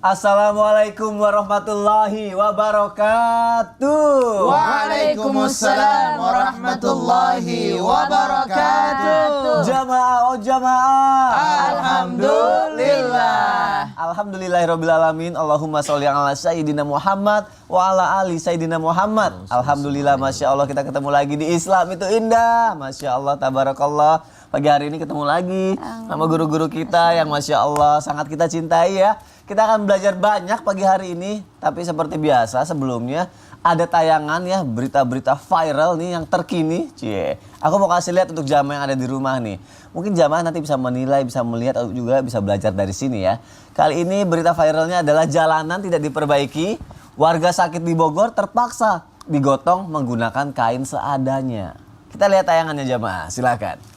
Assalamualaikum warahmatullahi wabarakatuh. Waalaikumsalam warahmatullahi wabarakatuh. Jamaah oh jamaah. Alhamdulillah. Alhamdulillahirabbil alamin. Allahumma sholli ala sayyidina Muhammad wa ala ali sayyidina Muhammad. Alhamdulillah, masya Allah kita ketemu lagi di Islam itu indah. Masya Allah, tabarakallah. Pagi hari ini ketemu lagi sama guru-guru kita yang masya Allah sangat kita cintai ya. Kita akan belajar banyak pagi hari ini, tapi seperti biasa sebelumnya ada tayangan ya, berita-berita viral nih yang terkini. Cie, aku mau kasih lihat untuk jamaah yang ada di rumah nih. Mungkin jamaah nanti bisa menilai, bisa melihat, atau juga bisa belajar dari sini ya. Kali ini berita viralnya adalah jalanan tidak diperbaiki, warga sakit di Bogor terpaksa digotong menggunakan kain seadanya. Kita lihat tayangannya jamaah, silakan.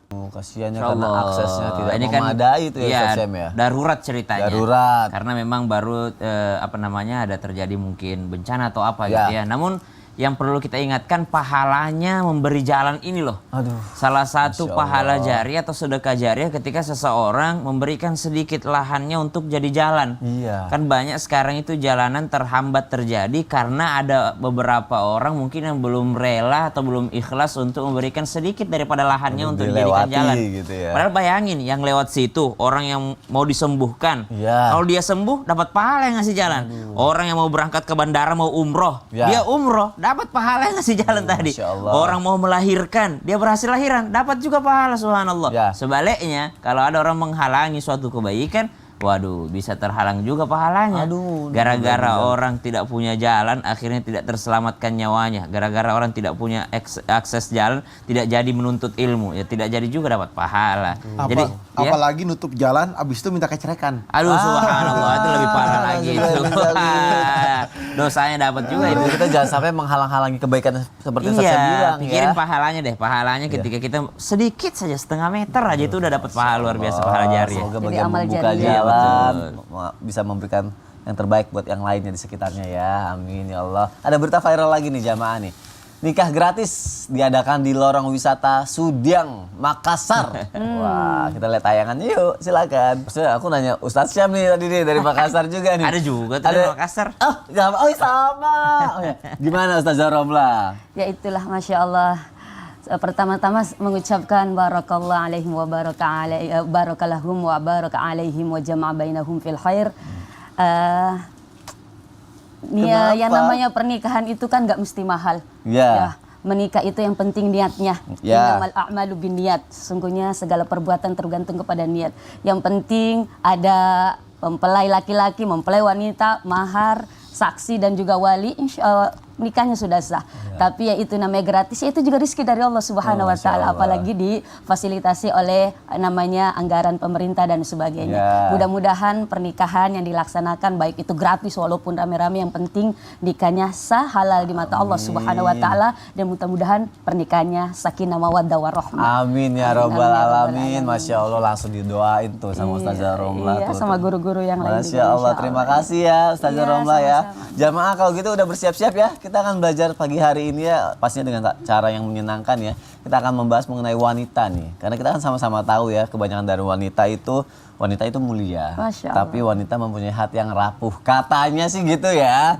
Kasiannya karena aksesnya tidak ini memadai itu ya, darurat ceritanya. Darurat. Karena memang baru ada terjadi mungkin bencana atau apa gitu ya. Namun yang perlu kita ingatkan, pahalanya memberi jalan ini loh. Aduh. Salah satu pahala jariah atau sedekah jariah ketika seseorang memberikan sedikit lahannya untuk jadi jalan. Iya. Kan banyak sekarang itu jalanan terhambat terjadi karena ada beberapa orang mungkin yang belum rela atau belum ikhlas untuk memberikan sedikit daripada lahannya untuk dijadikan jalan. Gitu ya. Padahal bayangin yang lewat situ orang yang mau disembuhkan. Iya. Kalau dia sembuh dapat pahala yang ngasih jalan. Orang yang mau berangkat ke bandara mau umroh, dia umroh dapat pahala yang ngasih jalan tadi. Orang mau melahirkan, dia berhasil lahiran, dapat juga pahala, subhanallah. Ya. Sebaliknya, kalau ada orang menghalangi suatu kebaikan, waduh, bisa terhalang juga pahalanya. Gara-gara orang tidak punya jalan, akhirnya tidak terselamatkan nyawanya. Gara-gara orang tidak punya akses jalan, tidak jadi menuntut ilmu, ya tidak jadi juga dapat pahala. Jadi, apalagi nutup jalan, abis itu minta kecerekan. Aduh, subhanallah, itu lebih parah lagi itu. Dosanya dapat juga itu. Kita jangan sampai menghalang-halangi kebaikan seperti saya bilang. Pikirin pahalanya deh, pahalanya ketika kita sedikit saja setengah meter aja itu udah dapat pahala luar biasa, pahala jariah. Semoga bagi yang membuka jalan bisa memberikan yang terbaik buat yang lainnya di sekitarnya ya. Amin ya Allah. Ada berita viral lagi nih jamaah nih. Nikah gratis diadakan di lorong wisata Sudiang, Makassar. Wah, kita lihat tayangannya yuk, silakan. Maksudnya aku nanya Ustadz Syam nih tadi nih dari Makassar juga nih. Ada juga tuh dari Makassar. Oh, sama. Oh, ya. Gimana Ustazah Romla? Ya itulah, masya Allah. Pertama-tama mengucapkan barakallahu alaihim wa barakalahum wa baraka alaihim wa jama'a bainahum fil khair. Yang namanya pernikahan itu kan nggak mesti mahal. Ya, menikah itu yang penting niatnya. Innamal a'malu binniyat. Sesungguhnya segala perbuatan tergantung kepada niat. Yang penting ada mempelai laki-laki, mempelai wanita, mahar, saksi dan juga wali, insya Allah nikahnya sudah sah. Tapi ya itu namanya gratis, ya itu juga rezeki dari Allah Subhanahu wa taala, apalagi difasilitasi oleh namanya anggaran pemerintah dan sebagainya. Mudah-mudahan pernikahan yang dilaksanakan baik itu gratis walaupun rame-rame, yang penting nikahnya sah, halal di mata Allah Subhanahu wa taala, dan mudah-mudahan pernikahannya sakinah mawaddah warahmah. Amin ya rabbal alamin. Masya Allah, langsung didoain tuh sama Ustazah Romla tuh. Sama guru-guru yang lain. Masya Allah, terima kasih ya Ustazah Romla ya. Jamaah kalau gitu udah bersiap-siap ya. Kita akan belajar pagi hari ini ya, pastinya dengan cara yang menyenangkan ya. Kita akan membahas mengenai wanita nih. Karena kita kan sama-sama tahu ya, kebanyakan dari wanita itu mulia. Tapi wanita mempunyai hati yang rapuh. Katanya sih gitu ya,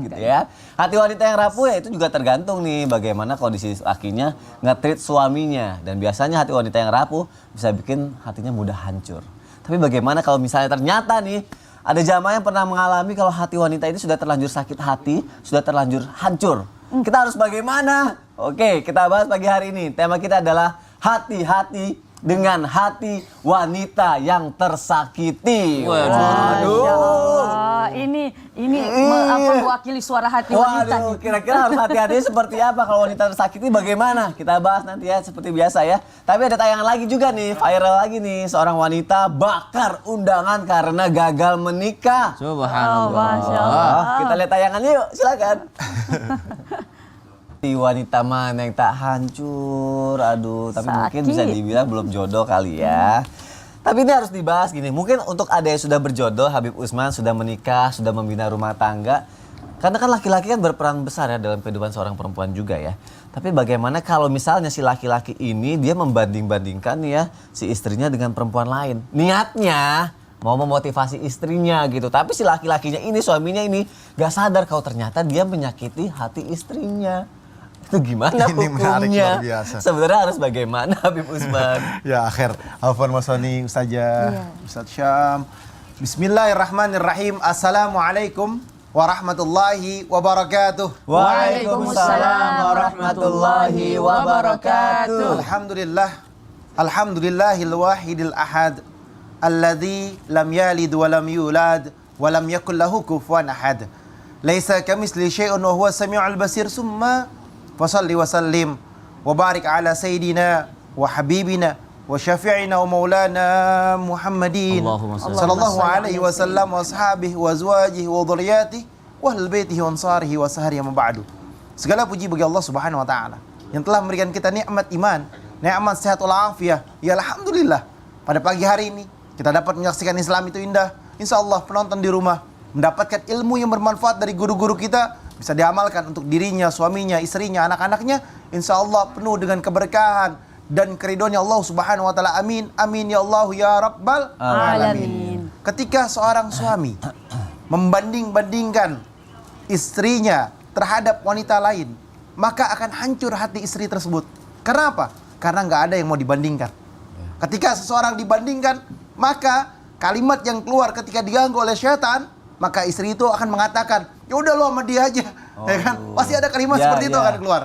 Hati wanita yang rapuh ya itu juga tergantung nih bagaimana kondisi lakinya nge-treat suaminya. Dan biasanya hati wanita yang rapuh bisa bikin hatinya mudah hancur. Tapi bagaimana kalau misalnya ternyata nih ada jamaah yang pernah mengalami kalau hati wanita ini sudah terlanjur sakit hati, sudah terlanjur hancur. Kita harus bagaimana? Oke, kita bahas pagi hari ini. Tema kita adalah hati-hati dengan hati wanita yang tersakiti. Waduh. Ini mewakili suara hati wanita. Waduh, kira-kira harus hati-hati seperti apa kalau wanita tersakiti, bagaimana? Kita bahas nanti ya, seperti biasa ya. Tapi ada tayangan lagi juga nih, viral lagi nih. Seorang wanita bakar undangan karena gagal menikah. Subhanallah. Masya Allah. Kita lihat tayangannya yuk, silakan. Wanita mana yang tak hancur, aduh, tapi mungkin bisa dibilang belum jodoh kali ya. Tapi ini harus dibahas gini, mungkin untuk ada yang sudah berjodoh, Habib Usman sudah menikah, sudah membina rumah tangga. Karena kan laki-laki kan berperan besar ya dalam kehidupan seorang perempuan juga ya. Tapi bagaimana kalau misalnya si laki-laki ini dia membanding-bandingkan ya si istrinya dengan perempuan lain. Niatnya mau memotivasi istrinya gitu. Tapi si laki-lakinya ini, suaminya ini gak sadar kalau ternyata dia menyakiti hati istrinya. Itu gimana Ini menarik, hukumnya? luar biasa. Sebenarnya harus bagaimana Habib Usman? Ya akhir. Afwan Mas Soni, Ustazah, Ustaz Syam. Bismillahirrahmanirrahim. Assalamualaikum warahmatullahi wabarakatuh. Waalaikumsalam warahmatullahi wabarakatuh. Alhamdulillahil wahidil ahad. Alladzi lam yalid wa lam yulad wa lam yakul lahu kufuwan ahad. Laisa kamitsli syai'un wa huwas samiul basir. Summa fasalli wa sallim wa barik ala sayyidina wa habibina wa syafi'ina wa maulana Muhammadin Allahumma salli. sallallahu alaihi wasallam wa ashabihi wa azwajihi wa dhurriyyatihi wa ahli baitihi wa ansarihi wa sahrihi ma ba'du. Segala puji bagi Allah Subhanahu wa taala yang telah memberikan kita nikmat iman, nikmat sehat wal afiyah. Ya alhamdulillah, pada pagi hari ini kita dapat menyaksikan Islam itu indah. Insyaallah penonton di rumah mendapatkan ilmu yang bermanfaat dari guru-guru kita, bisa diamalkan untuk dirinya, suaminya, istrinya, anak-anaknya. Insyaallah penuh dengan keberkahan dan keridhoannya Allah Subhanahu wa taala. Amin. Amin ya Allah ya Rabbal alamin. Ketika seorang suami membanding-bandingkan istrinya terhadap wanita lain, maka akan hancur hati istri tersebut. Kenapa? Karena nggak ada yang mau dibandingkan. Ketika seseorang dibandingkan, maka kalimat yang keluar ketika diganggu oleh syaitan, maka istri itu akan mengatakan, ya udah lo sama dia aja, ya kan? Pasti ada kalimat seperti itu akan keluar.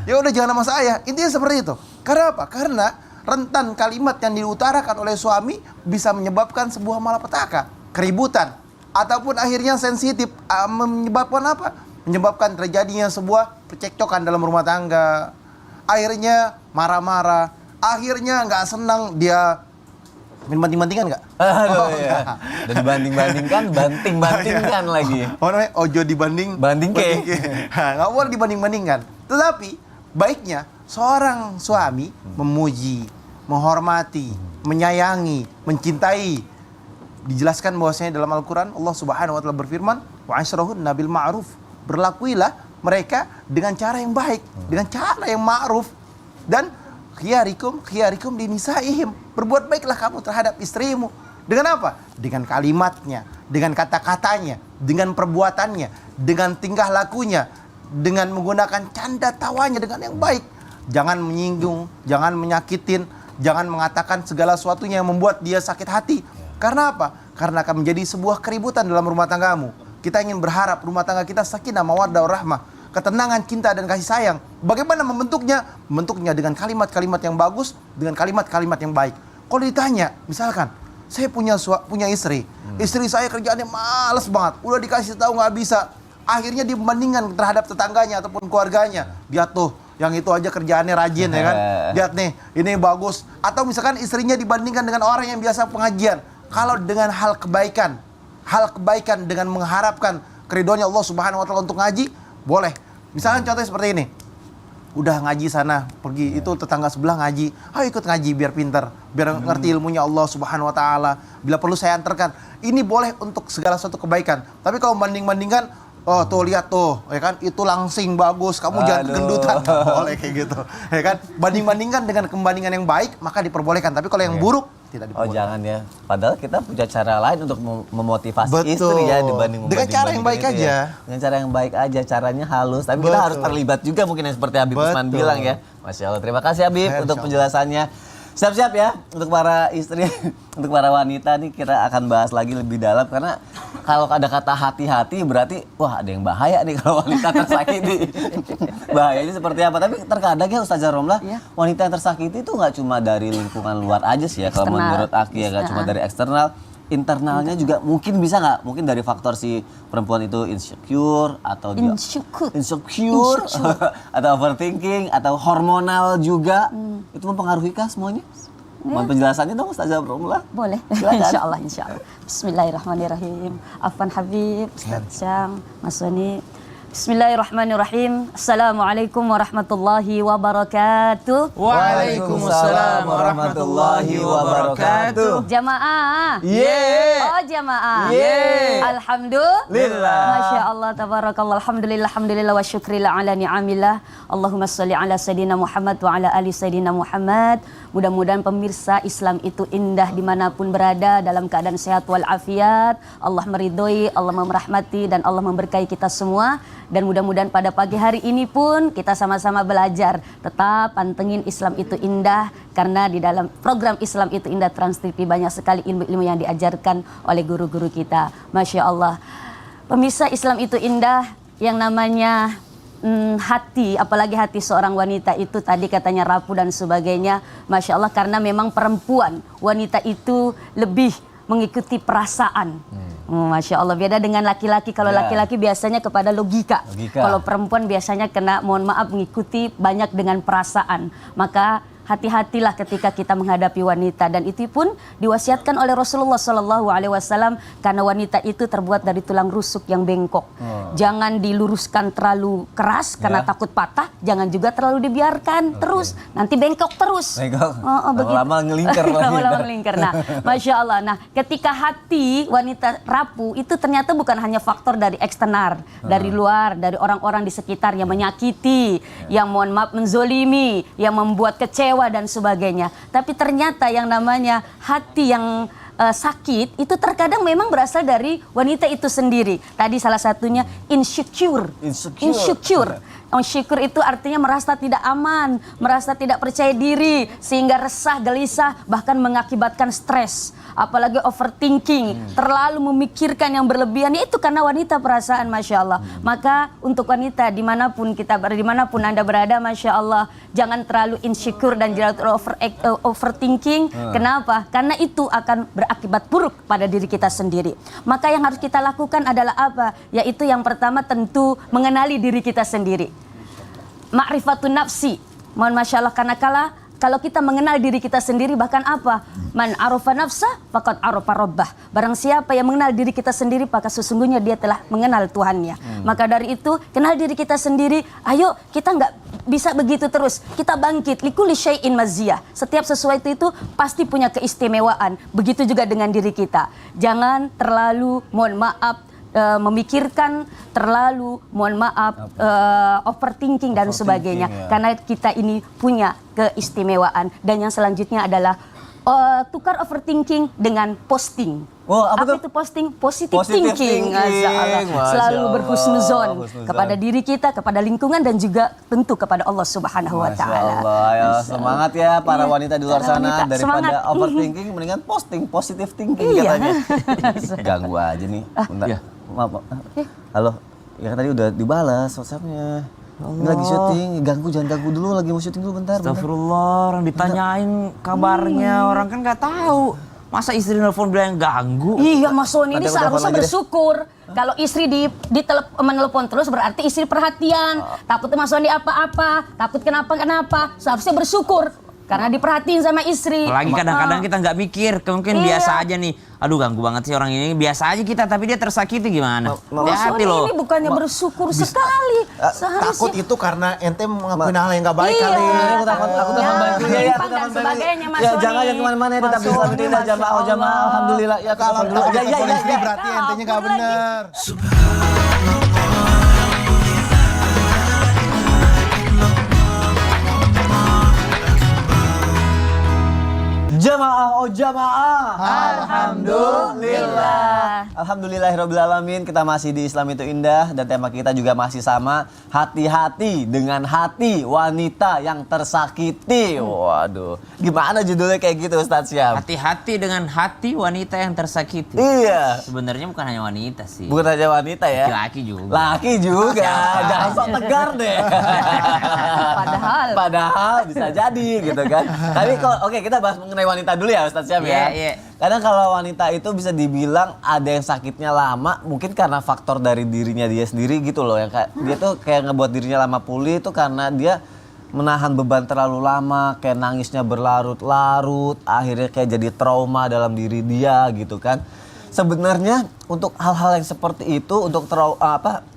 Ya udah jangan sama saya. Intinya seperti itu. Karena apa? Karena rentan kalimat yang diutarakan oleh suami bisa menyebabkan sebuah malapetaka, keributan, ataupun akhirnya sensitif, menyebabkan apa? Menyebabkan terjadinya sebuah percekcokan dalam rumah tangga. Akhirnya marah-marah, akhirnya nggak senang, dia banting-bantingan nggak? Aduh, iya. Dan dibanding-bandingkan, banting-bantingkan lagi. Oh namanya ojo dibanding Banding ke. Nggak boleh dibanding-bandingkan. Tetapi baiknya seorang suami memuji, menghormati, menyayangi, mencintai. Dijelaskan bahwasanya dalam Al-Quran Allah Subhanahu wa taala berfirman, wa asyrahunna bil ma'ruf. Berlakuilah mereka dengan cara yang baik, dengan cara yang ma'ruf. Dan khiyarikum dinisaihim. Berbuat baiklah kamu terhadap istrimu. Dengan apa? Dengan kalimatnya, dengan kata-katanya, dengan perbuatannya, dengan tingkah lakunya, dengan menggunakan canda tawanya dengan yang baik. Jangan menyinggung, jangan menyakitin, jangan mengatakan segala sesuatunya yang membuat dia sakit hati. Karena apa? Karena akan menjadi sebuah keributan dalam rumah tanggamu. Kita ingin berharap rumah tangga kita sakinah, mawaddah, warahmah, ketenangan, cinta, dan kasih sayang. Bagaimana membentuknya? Membentuknya dengan kalimat-kalimat yang bagus, dengan kalimat-kalimat yang baik. Kalau ditanya, misalkan, saya punya istri, istri saya kerjaannya males banget, udah dikasih tahu nggak bisa, akhirnya dibandingkan terhadap tetangganya ataupun keluarganya. Lihat tuh, yang itu aja kerjaannya rajin ya kan. Lihat nih, ini bagus. Atau misalkan istrinya dibandingkan dengan orang yang biasa pengajian. Kalau dengan hal kebaikan dengan mengharapkan keridhoannya Allah Subhanahu wa taala untuk ngaji, boleh. Misalkan contohnya seperti ini. Udah ngaji sana, pergi itu tetangga sebelah ngaji. Ayo ikut ngaji biar pintar, biar ngerti ilmunya Allah Subhanahu wa taala. Bila perlu saya antarkan. Ini boleh untuk segala suatu kebaikan. Tapi kalau banding-bandingkan, oh tuh lihat tuh, ya kan, itu langsing bagus, kamu jangan kegendutan. Boleh kayak gitu. Ya kan? Banding-bandingkan dengan pembandingan yang baik, maka diperbolehkan. Tapi kalau yang buruk tidak diperbolehkan. Oh jangan ya. Padahal kita punya cara lain untuk memotivasi istri ya dibanding dengan cara yang baik aja. Dengan cara yang baik aja, caranya halus. Tapi kita harus terlibat juga mungkin yang seperti Habib Usman bilang ya. Masya Allah. Terima kasih Habib untuk penjelasannya. Siap-siap ya untuk para istri, untuk para wanita nih kita akan bahas lagi lebih dalam karena kalau ada kata hati-hati berarti wah ada yang bahaya nih kalau wanita tersakiti. Bahayanya seperti apa? Tapi terkadang ya Ustazah Romlah, wanita yang tersakiti itu nggak cuma dari lingkungan luar aja sih ya. Kalau menurut Aki ya nggak cuma dari eksternal. Internalnya juga mungkin bisa nggak? Mungkin dari faktor si perempuan itu insecure atau insecure atau overthinking atau hormonal juga itu mempengaruhi kah semuanya? Mohon penjelasannya dong Ustazah Romlah. Boleh. Insyaallah. Bismillahirrahmanirrahim. Afwan Habib, Ustaz Syam, Mas Soni. Bismillahirrahmanirrahim. Assalamualaikum warahmatullahi wabarakatuh. Waalaikumsalam warahmatullahi wabarakatuh. Jamaah. Yeay. Oh jamaah. Yeay. Alhamdulillah. Masya Allah, tabarakallah, alhamdulillah, alhamdulillah, wa syukrillah ala ni'amillah. Allahumma salli ala Sayyidina Muhammad wa ala ali Sayyidina Muhammad. Mudah-mudahan pemirsa, Islam itu indah dimanapun berada, dalam keadaan sehat walafiat. Allah meridhoi, Allah merahmati, dan Allah memberkahi kita semua. Dan mudah-mudahan pada pagi hari ini pun kita sama-sama belajar. Tetap pantengin Islam itu indah, karena di dalam program Islam itu indah Trans TV banyak sekali ilmu-ilmu yang diajarkan oleh guru-guru kita. Masya Allah. Pemirsa, Islam itu indah, yang namanya hati, apalagi hati seorang wanita itu tadi katanya rapuh dan sebagainya. Masya Allah, karena memang perempuan, wanita itu lebih mengikuti perasaan. Masya Allah, beda dengan laki-laki. Kalau laki-laki biasanya kepada logika. Kalau perempuan biasanya kena, mohon maaf, mengikuti banyak dengan perasaan. Maka hati-hatilah ketika kita menghadapi wanita, dan itu pun diwasiatkan oleh Rasulullah SAW, karena wanita itu terbuat dari tulang rusuk yang bengkok. Jangan diluruskan terlalu keras karena takut patah, jangan juga terlalu dibiarkan terus, nanti bengkok terus. Lama-lama ngelingkar lagi. Lama-lama ngelingkar. Nah, Masya Allah. Nah, ketika hati wanita rapuh itu ternyata bukan hanya faktor dari eksternal, dari luar, dari orang-orang di sekitar yang menyakiti, yang mohon maaf menzolimi, yang membuat kecewa dan sebagainya. Tapi ternyata yang namanya hati yang sakit itu terkadang memang berasal dari wanita itu sendiri. Tadi salah satunya insecure. Insecure itu artinya merasa tidak aman, merasa tidak percaya diri, sehingga resah, gelisah, bahkan mengakibatkan stres. Apalagi overthinking, terlalu memikirkan yang berlebihan, itu karena wanita perasaan, Masya Allah. Maka untuk wanita dimanapun kita berada, dimanapun Anda berada, Masya Allah, jangan terlalu insecure dan jangan terlalu overthinking. Kenapa? Karena itu akan berakibat buruk pada diri kita sendiri. Maka yang harus kita lakukan adalah apa? Yaitu yang pertama tentu mengenali diri kita sendiri. Ma'rifatun nafsi. Mohon Masya Allah, karena kalau kita mengenal diri kita sendiri, bahkan apa? Man arafa nafsah faqad arafa rabbah. Barang siapa yang mengenal diri kita sendiri, maka sesungguhnya dia telah mengenal Tuhannya. Maka dari itu, kenal diri kita sendiri. Ayo, kita nggak bisa begitu terus. Kita bangkit. Likulli syai'in maziyah. Setiap sesuatu itu pasti punya keistimewaan. Begitu juga dengan diri kita. Jangan terlalu, mohon maaf, memikirkan terlalu, mohon maaf, overthinking dan sebagainya. Karena kita ini punya keistimewaan. Dan yang selanjutnya adalah tukar overthinking dengan posting. Apa itu posting? Positive thinking. Selalu berhusnuzon kepada diri kita, kepada lingkungan, dan juga tentu kepada Allah Subhanahu wa Ta'ala. Ya, semangat ya para wanita di luar sana, daripada overthinking mendingan posting, positive thinking katanya. Ganggu aja nih. Maaf. Halo. Ya kan tadi udah dibalas WhatsApp-nya. Ini lagi syuting, jangan ganggu dulu, lagi mau syuting dulu bentar. Astagfirullah, orang ditanyain kabarnya, orang kan nggak tahu. Masa istri nelfon bilang ganggu? Iya, Mas Sony ini seharusnya bersyukur. Kalau istri menelpon terus berarti istri perhatian. Takut Mas Sony apa-apa, takut kenapa-kenapa. Seharusnya bersyukur karena diperhatiin sama istri. Apalagi kadang-kadang kita nggak mikir, mungkin biasa aja nih. Aduh, ganggu banget sih orang ini. Biasa aja kita, tapi dia tersakiti gimana? Hati-hati loh. Ini bukannya bersyukur sekali. Takut itu karena ente mengakuin hal yang nggak baik kali. Aku takut membantu ya. Ya, jangan kemana-mana ya, tetap di Islam itu indah. Jamaah. Alhamdulillah. Ya, Kalau takut polisi berarti entenya nggak bener. Jamaah. Alhamdulillahirrabbilalamin. Kita masih di Islam itu indah, dan tema kita juga masih sama, hati-hati dengan hati wanita yang tersakiti. Waduh, gimana judulnya kayak gitu Ustadz Syam? Hati-hati dengan hati wanita yang tersakiti. Iya. Sebenarnya bukan hanya wanita sih. Bukan hanya wanita ya. Laki juga. Laki juga. Jangan sok tegar deh. Padahal bisa jadi gitu kan. Tapi oke, kita bahas mengenai wanita dulu ya Ustadz Syam ya. Kadang kalau wanita itu bisa dibilang ada yang sakitnya lama, mungkin karena faktor dari dirinya dia sendiri gitu loh. Yang dia tuh kayak ngebuat dirinya lama pulih itu karena dia menahan beban terlalu lama, kayak nangisnya berlarut-larut, akhirnya kayak jadi trauma dalam diri dia gitu kan. Sebenarnya untuk hal-hal yang seperti itu, untuk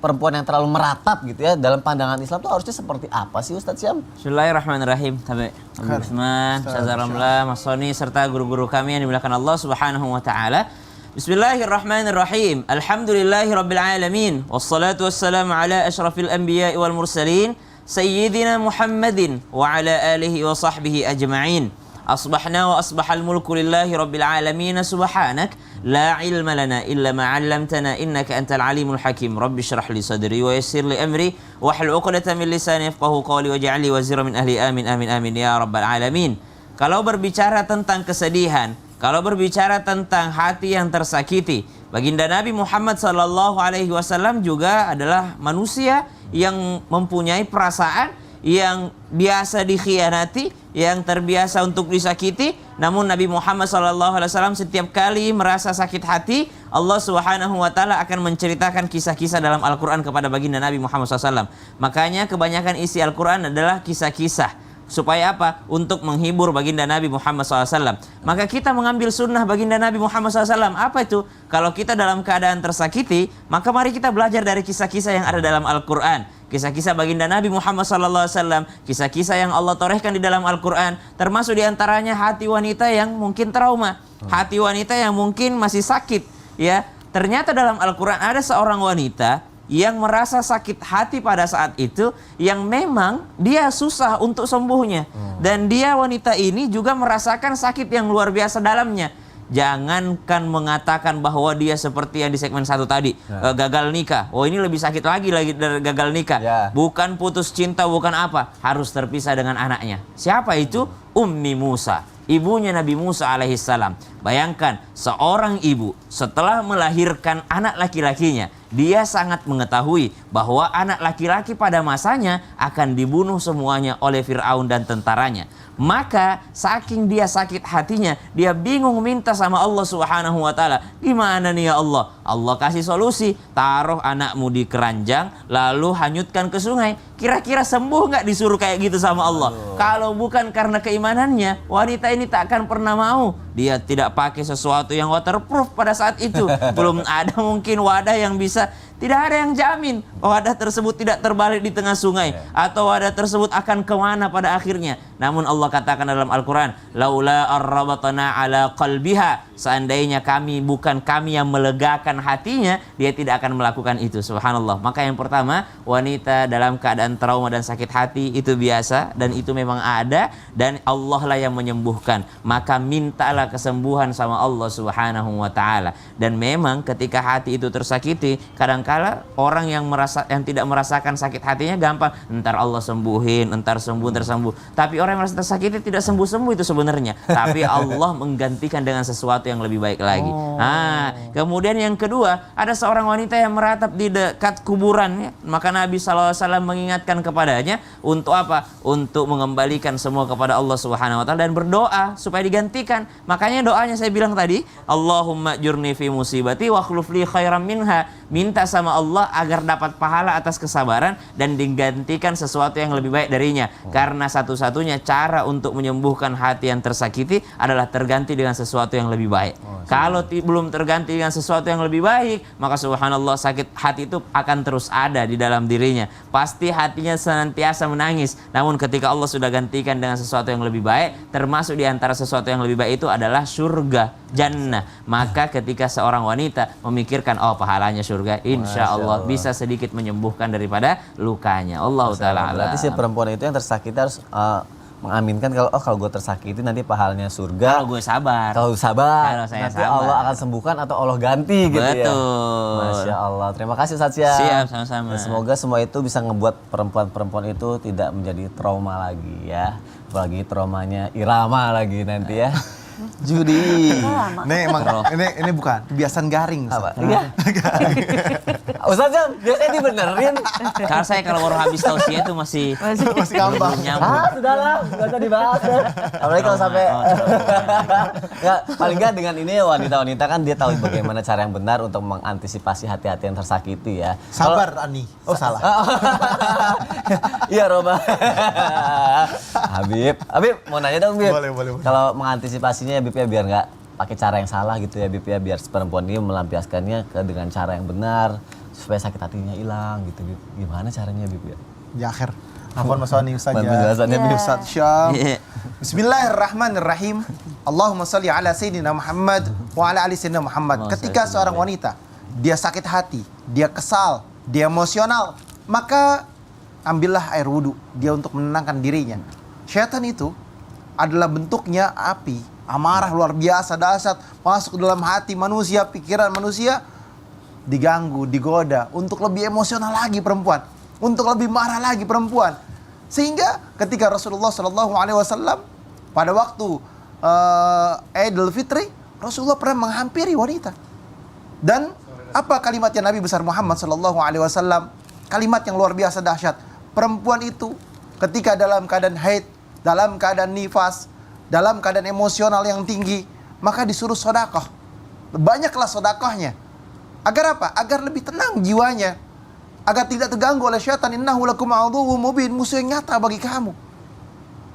perempuan yang terlalu meratap gitu ya, dalam pandangan Islam tuh harusnya seperti apa sih Ustadz Syam? Bismillahirrahmanirrahim. Tabe Abdul Usman, Ustaz Ramla, Mas Sony, serta guru-guru kami yang dimuliakan Allah Subhanahu wa Ta'ala. Bismillahirrahmanirrahim. Alhamdulillahirabbil alamin. Wassalatu wassalamu ala asyrafil anbiya'i wal mursalin sayyidina Muhammadin wa ala alihi wa sahbihi ajma'in. Asbahna wa asbahal mulku lillahi rabbil alamin. Subhanak la ilma lana illa ma 'allamtana innaka antal alimul hakim. Rabbi shrah li sadri wa yassir li amri wahlul 'uqdatam min lisani yafqahu qawli waj'al li wazira min ahli. Amin amin amin ya rabbal alamin. Kalau berbicara tentang kesedihan, kalau berbicara tentang hati yang tersakiti, baginda Nabi Muhammad SAW juga adalah manusia yang mempunyai perasaan, yang biasa dikhianati, yang terbiasa untuk disakiti. Namun Nabi Muhammad SAW setiap kali merasa sakit hati, Allah Subhanahu wa Ta'ala akan menceritakan kisah-kisah dalam Al-Quran kepada baginda Nabi Muhammad SAW. Makanya kebanyakan isi Al-Quran adalah kisah-kisah. Supaya apa? Untuk menghibur baginda Nabi Muhammad SAW. Maka kita mengambil sunnah baginda Nabi Muhammad SAW. Apa itu? Kalau kita dalam keadaan tersakiti, maka mari kita belajar dari kisah-kisah yang ada dalam Al-Quran. Kisah-kisah baginda Nabi Muhammad SAW, kisah-kisah yang Allah torehkan di dalam Al-Quran. Termasuk diantaranya hati wanita yang mungkin trauma, hati wanita yang mungkin masih sakit. Ya, ternyata dalam Al-Quran ada seorang wanita yang merasa sakit hati pada saat itu, yang memang dia susah untuk sembuhnya. Dan dia, wanita ini juga merasakan sakit yang luar biasa dalamnya. Jangankan mengatakan bahwa dia seperti yang di segmen 1 tadi, gagal nikah. Oh, ini lebih sakit lagi dari gagal nikah. Bukan putus cinta, bukan apa, harus terpisah dengan anaknya. Siapa itu? Ummi Musa, ibunya Nabi Musa alaihissalam. Bayangkan, seorang ibu setelah melahirkan anak laki-lakinya, dia sangat mengetahui bahwa anak laki-laki pada masanya akan dibunuh semuanya oleh Fir'aun dan tentaranya. Maka saking dia sakit hatinya, dia bingung minta sama Allah Subhanahu wa Ta'ala. Gimana nih ya Allah? Allah kasih solusi, taruh anakmu di keranjang lalu hanyutkan ke sungai. Kira-kira sembuh nggak disuruh kayak gitu sama Allah? Kalau bukan karena keimanannya, wanita ini tak akan pernah mau. Dia tidak pakai sesuatu yang waterproof pada saat itu. Belum ada mungkin wadah yang bisa. Tidak ada yang jamin wadah tersebut tidak terbalik di tengah sungai, atau wadah tersebut akan kemana pada akhirnya. Namun Allah katakan dalam Al-Quran, laula arrabatna ala qalbiha, seandainya bukan kami yang melegakan hatinya, dia tidak akan melakukan itu. Subhanallah. Maka yang pertama, wanita dalam keadaan trauma dan sakit hati itu biasa, dan itu memang ada, dan Allah lah yang menyembuhkan. Maka mintalah kesembuhan sama Allah Subhanahu wa Ta'ala. Dan memang ketika hati itu tersakiti, kadang-kadang orang yang tidak merasakan sakit hatinya gampang, entar Allah sembuhin, entar sembuh. Tapi orang yang merasa tersakiti tidak sembuh-sembuh itu sebenarnya. Tapi Allah menggantikan dengan sesuatu yang lebih baik lagi. Kemudian yang kedua, ada seorang wanita yang meratap di dekat kuburan. Maka Nabi SAW mengingatkan kepadanya untuk apa? Untuk mengembalikan semua kepada Allah Subhanahu wa Ta'ala dan berdoa supaya digantikan. Makanya doanya saya bilang tadi, Allahumma jurni fi musibati wa akhluf li khairan minha. Minta sama Allah agar dapat pahala atas kesabaran dan digantikan sesuatu yang lebih baik darinya. Karena satu-satunya cara untuk menyembuhkan hati yang tersakiti adalah terganti dengan sesuatu yang lebih baik. Kalau belum terganti dengan sesuatu yang lebih baik, maka subhanallah, sakit hati itu akan terus ada di dalam dirinya. Pasti hatinya senantiasa menangis. Namun ketika Allah sudah gantikan dengan sesuatu yang lebih baik, termasuk di antara sesuatu yang lebih baik itu adalah surga, jannah. Maka ketika seorang wanita memikirkan, oh pahalanya surga, insya Allah bisa sedikit menyembuhkan daripada lukanya. Allah Ta'ala. Berarti si perempuan itu yang tersakiti harus mengaminkan kalau gue tersakiti nanti pahalanya surga. Kalau gue sabar. Kalau sabar. Kalau saya nanti sabar. Allah akan sembuhkan atau Allah ganti gitu ya. Betul. Masya Allah. Terima kasih Ustaz Syam. Siap, sama-sama. Dan semoga semua itu bisa ngebuat perempuan-perempuan itu tidak menjadi trauma lagi ya. Apalagi traumanya irama lagi nanti ya. Judi. Ini bukan kebiasaan garing. Apa? Iya. Ustaz Syam, biasanya dibenerin. Karena saya kalau baru habis tausiah itu masih gampang. nyambung. Sudahlah, nggak usah dibahas. Apalagi kalau sampai nggak, paling nggak dengan ini wanita-wanita kan dia tahu bagaimana cara yang benar untuk mengantisipasi hati-hati yang tersakiti ya. Sabar, Ani. Oh, salah. Iya, Roba. Habib mau nanya dong, Bib. Boleh. Kalau mengantisipasinya ya, Bib, ya biar nggak pakai cara yang salah gitu ya, Bib, ya biar perempuan ini melampiaskannya dengan cara yang benar supaya sakit hatinya hilang gitu, Bib. Gimana caranya, Bib, ya? Ya, akhir. Afwan Mas Wani Ustaz ya. Penjelasannya, Bib. Ustaz Syam. Bismillahirrahmanirrahim. Allahumma salli ala Sayyidina Muhammad wa ala ali Sayyidina Muhammad. Ketika seorang wanita, dia sakit hati, dia kesal, dia emosional, maka ambillah air wudhu dia untuk menenangkan dirinya. Syaitan itu adalah bentuknya api, amarah luar biasa, dahsyat, masuk ke dalam hati manusia, pikiran manusia, diganggu, digoda untuk lebih emosional lagi perempuan, untuk lebih marah lagi perempuan. Sehingga ketika Rasulullah SAW pada waktu Idul Fitri, Rasulullah pernah menghampiri wanita. Dan apa kalimatnya Nabi besar Muhammad SAW? Kalimat yang luar biasa dahsyat. Perempuan itu ketika dalam keadaan haid, dalam keadaan nifas, dalam keadaan emosional yang tinggi, maka disuruh sedekah. Banyaklah sedekahnya. Agar apa? Agar lebih tenang jiwanya, agar tidak terganggu oleh syaitan. Innahu lakum aduwwum mubin, musuh yang nyata bagi kamu.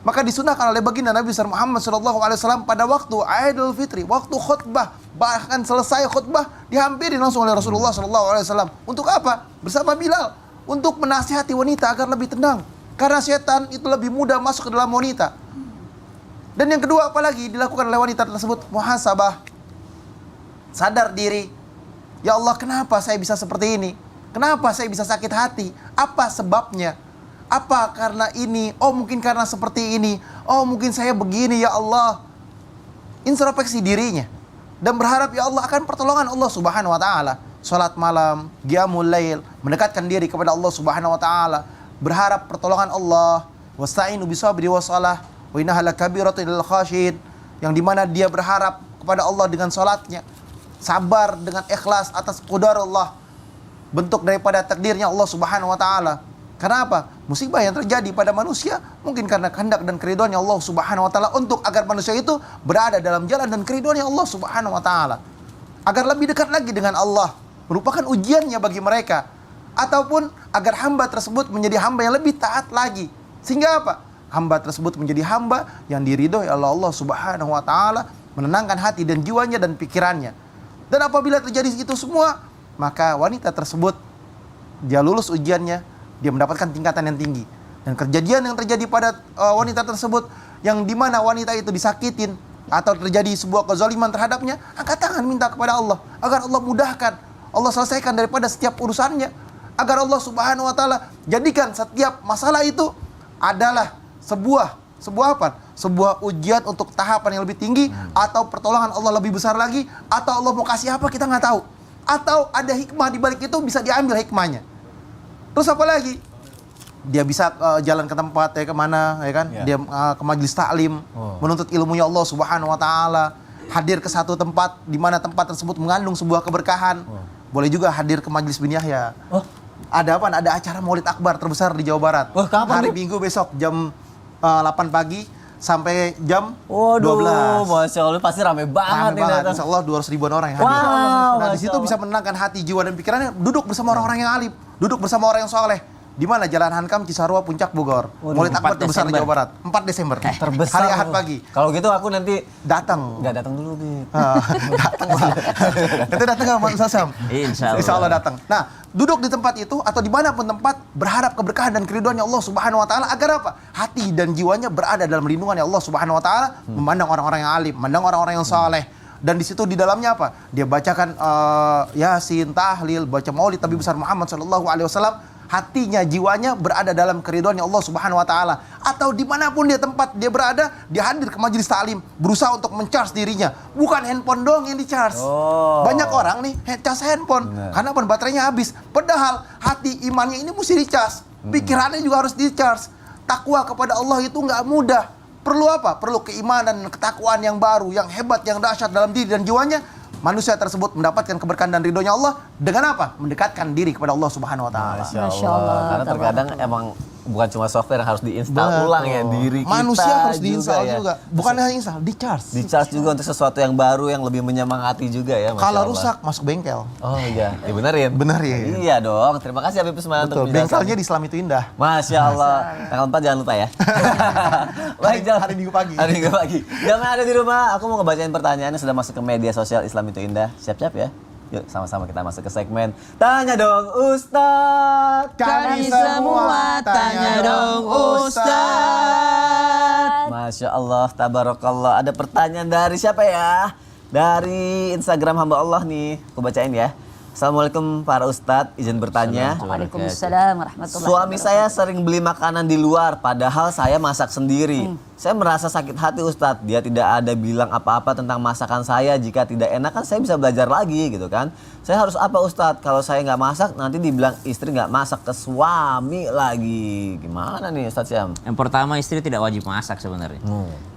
Maka disunahkan oleh baginda Nabi besar Muhammad SAW pada waktu Idul Fitri, waktu khutbah, bahkan selesai khutbah dihampiri langsung oleh Rasulullah SAW. Untuk apa? Bersama Bilal, untuk menasihati wanita agar lebih tenang, karena setan itu lebih mudah masuk ke dalam wanita. Dan yang kedua, apalagi dilakukan oleh wanita tersebut? Muhasabah, sadar diri. Ya Allah, kenapa saya bisa seperti ini? Kenapa saya bisa sakit hati? Apa sebabnya? Apa karena ini? Oh, mungkin karena seperti ini. Oh, mungkin saya begini, ya Allah. Introspeksi dirinya dan berharap ya Allah akan pertolongan Allah Subhanahu wa taala. Salat malam, qiyamul lail, mendekatkan diri kepada Allah Subhanahu wa taala, berharap pertolongan Allah. Wasta'inu bisabri wassalah wa innaha lakabiratun lil khashin, yang dimana dia berharap kepada Allah dengan salatnya, sabar dengan ikhlas atas qadar Allah, bentuk daripada takdirnya Allah Subhanahu wa taala. Karena apa? Musibah yang terjadi pada manusia mungkin karena kehendak dan keridhoannya Allah Subhanahu wa taala, untuk agar manusia itu berada dalam jalan dan keridhoannya Allah Subhanahu wa taala, agar lebih dekat lagi dengan Allah, merupakan ujiannya bagi mereka, ataupun agar hamba tersebut menjadi hamba yang lebih taat lagi. Sehingga apa? Hamba tersebut menjadi hamba yang diridhoi oleh Allah Subhanahu wa taala, menenangkan hati dan jiwanya dan pikirannya. Dan apabila terjadi itu semua, maka wanita tersebut dia lulus ujiannya, dia mendapatkan tingkatan yang tinggi. Dan kejadian yang terjadi pada wanita tersebut, yang dimana wanita itu disakitin atau terjadi sebuah kezaliman terhadapnya, angkat tangan minta kepada Allah agar Allah mudahkan, Allah selesaikan daripada setiap urusannya, agar Allah Subhanahu wa taala jadikan setiap masalah itu adalah sebuah apa? Sebuah ujian untuk tahapan yang lebih tinggi, atau pertolongan Allah lebih besar lagi, atau Allah mau kasih apa kita nggak tahu, atau ada hikmah di balik itu, bisa diambil hikmahnya. Terus apa lagi? Dia bisa jalan ke tempat ya, kemana ya kan? Dia ke majelis taklim, menuntut ilmunya Allah Subhanahu wa taala, hadir ke satu tempat di mana tempat tersebut mengandung sebuah keberkahan. Boleh juga hadir ke majelis bin Yahya. Ada apa? Ada acara Maulid Akbar terbesar di Jawa Barat. Kapan hari Minggu besok jam 8 pagi sampai jam 12. Masya Allah, pasti rame banget. Insya Allah 200 ribuan orang yang hadir. Nah, di situ bisa menenangkan hati, jiwa dan pikirannya, duduk bersama orang-orang yang alim, duduk bersama orang yang soleh. Di mana? Jalan Hankam, Cisarua, Puncak Bogor. Maulid Akbar terbesar di Jawa Barat. 4 Desember. Terbesar. Hari Ahad pagi. Kalau gitu aku nanti datang. Nggak datang dulu, Bib. Datang lah. Nanti datang nggak Mas Sasam? Insya Allah datang. Nah, duduk di tempat itu atau dimanapun tempat, berharap keberkahan dan keriduannya Allah Subhanahu wa taala, agar apa? Hati dan jiwanya berada dalam lindungannya Allah Subhanahu wa taala, memandang orang-orang yang alim, memandang orang-orang yang saleh. Dan di situ di dalamnya apa? Dia bacakan Yasin, tahlil, baca Maulid Nabi besar Muhammad SAW. Hatinya, jiwanya berada dalam keridhoannya Allah Subhanahu wa taala. Atau dimanapun dia tempat dia berada, dia hadir ke majelis taklim, berusaha untuk men-charge dirinya. Bukan handphone doang yang di-charge. Banyak orang nih charge handphone karena baterainya habis. Padahal hati imannya ini mesti di-charge. Pikirannya juga harus di-charge. Takwa kepada Allah itu nggak mudah. Perlu apa? Perlu keimanan dan ketakwaan yang baru, yang hebat, yang dahsyat dalam diri dan jiwanya. Manusia tersebut mendapatkan keberkahan dan ridhonya Allah dengan apa? Mendekatkan diri kepada Allah Subhanahu wa taala. Masya Allah. Karena terkadang emang bukan cuma software yang harus diinstal ulang ya, diri kita manusia harus diinstal ya. juga. Bukan hanya install, di-charge. Di-charge juga untuk sesuatu yang baru yang lebih menyemangati juga ya. Kalau rusak masuk bengkel. Oh iya, dibenerin. Bener ya. Iya dong. Terima kasih Habib Usman untuk bengkelnya di Islam itu indah. Masya Allah. Tanggal 4 jangan lupa ya. Baik, hari Minggu pagi. Hari Minggu pagi. Jangan ada di rumah, aku mau ngebacain pertanyaannya, sudah masuk ke media sosial Islam itu Indah. Siap-siap ya. Yuk sama-sama kita masuk ke segmen Tanya Dong Ustadz. Kami semua tanya dong Ustadz. Masya Allah, tabarakallah. Ada pertanyaan dari siapa ya? Dari Instagram hamba Allah nih. Aku bacain ya. Assalamualaikum para ustadz, izin bertanya. Waalaikumsalam warahmatullahi Suami saya sering beli makanan di luar, padahal saya masak sendiri. Saya merasa sakit hati Ustadz. Dia tidak ada bilang apa-apa tentang masakan saya. Jika tidak enak kan saya bisa belajar lagi gitu kan. Saya harus apa Ustadz? Kalau saya nggak masak nanti dibilang istri nggak masak ke suami lagi. Gimana nih Ustadz Syam? Yang pertama, istri tidak wajib masak sebenarnya.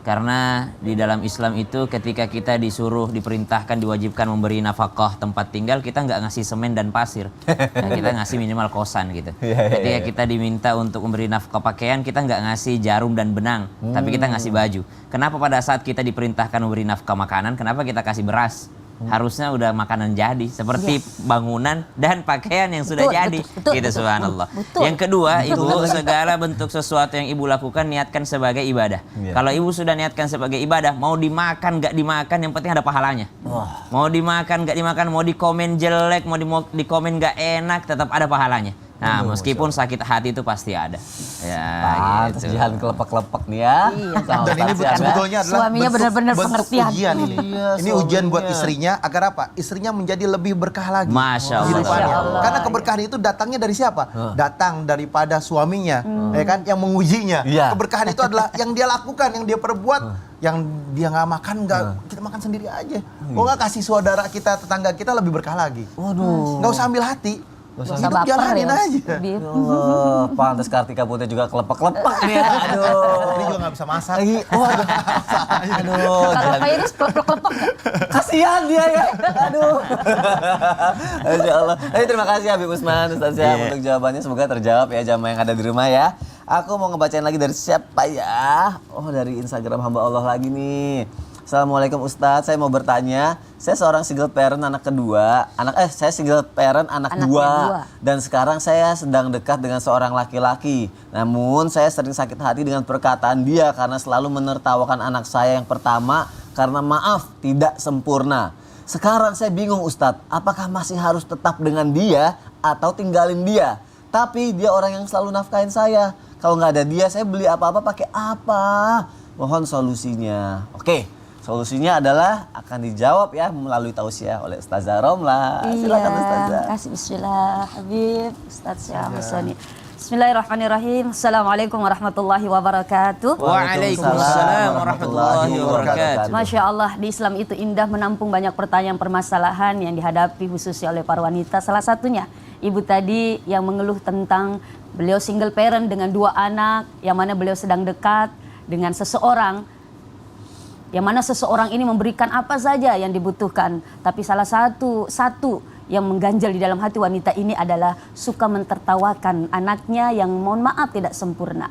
Karena di dalam Islam itu ketika kita disuruh, diperintahkan, diwajibkan memberi nafkah tempat tinggal, kita nggak ngasih semen dan pasir. Nah, kita ngasih minimal kosan gitu. Ketika kita diminta untuk memberi nafkah pakaian, kita nggak ngasih jarum dan benang, tapi kita ngasih baju. Kenapa pada saat kita diperintahkan memberi nafkah makanan, kenapa kita kasih beras? Harusnya udah makanan jadi, seperti bangunan dan pakaian yang sudah jadi. Gitu, subhanallah. Yang kedua, ibu, segala bentuk sesuatu yang ibu lakukan niatkan sebagai ibadah. Kalau ibu sudah niatkan sebagai ibadah, mau dimakan gak dimakan, yang penting ada pahalanya. Mau dimakan gak dimakan, mau dikomen jelek, mau dikomen gak enak, tetap ada pahalanya. Nah, meskipun sakit hati itu pasti ada. Ya, Pantes gitu. Jihan kelepek-kelepek nih ya. Sama Dan ini Ustadz Syam ya. sebetulnya adalah Suaminya benar-benar pengertian. ujian ini. Iya, Ini ujian buat suaminya. istrinya agar apa? Istrinya menjadi lebih berkah lagi. Masya Allah. kehidupannya. Masya Allah. Karena keberkahan itu datangnya dari siapa? Datang daripada suaminya, ya kan? Yang mengujinya. Iya. Keberkahan itu adalah yang dia lakukan, yang dia perbuat, yang dia nggak makan, kita makan sendiri aja. Kok nggak kasih saudara kita, tetangga kita lebih berkah lagi? Waduh. Nggak usah ambil hati. Usah Hidup baper jalanin ya. aja. Ya Allah, pantes Kartika Putri juga kelepek-kelepek nih ya. Aduh. Dia juga nggak bisa masak. Lagi, aduh. Kalau Pak Iris kelepek-kelepek nggak? Kasihan dia ya. Aduh. Masya Allah. Terima kasih Habib Usman, Ustaz Syam untuk jawabannya. Semoga terjawab ya jamaah yang ada di rumah ya. Aku mau ngebacain lagi dari siapa ya? Oh, dari Instagram hamba Allah lagi nih. Assalamualaikum Ustadz, saya mau bertanya. Saya seorang single parent anak kedua. Saya single parent anak dua. Dan sekarang saya sedang dekat dengan seorang laki-laki. Namun saya sering sakit hati dengan perkataan dia karena selalu menertawakan anak saya yang pertama karena maaf tidak sempurna. Sekarang saya bingung Ustadz, apakah masih harus tetap dengan dia atau tinggalin dia? Tapi dia orang yang selalu nafkahin saya. Kalau nggak ada dia, saya beli apa-apa pakai apa? Mohon solusinya. Oke. Solusinya adalah akan dijawab ya melalui tausiah oleh Ustazah Romla. Silakan Ustazah. Kasih bismillah Habib Ustaz Syam Hassani. Bismillahirrahmanirrahim. Assalamualaikum warahmatullahi wabarakatuh. Waalaikumsalam warahmatullahi wabarakatuh. Masya Allah, di Islam itu indah menampung banyak pertanyaan permasalahan yang dihadapi khususnya oleh para wanita. Salah satunya ibu tadi yang mengeluh tentang beliau single parent dengan 2 anak, yang mana beliau sedang dekat dengan seseorang, yang mana seseorang ini memberikan apa saja yang dibutuhkan. Tapi salah satu yang mengganjal di dalam hati wanita ini adalah suka mentertawakan anaknya yang mohon maaf tidak sempurna.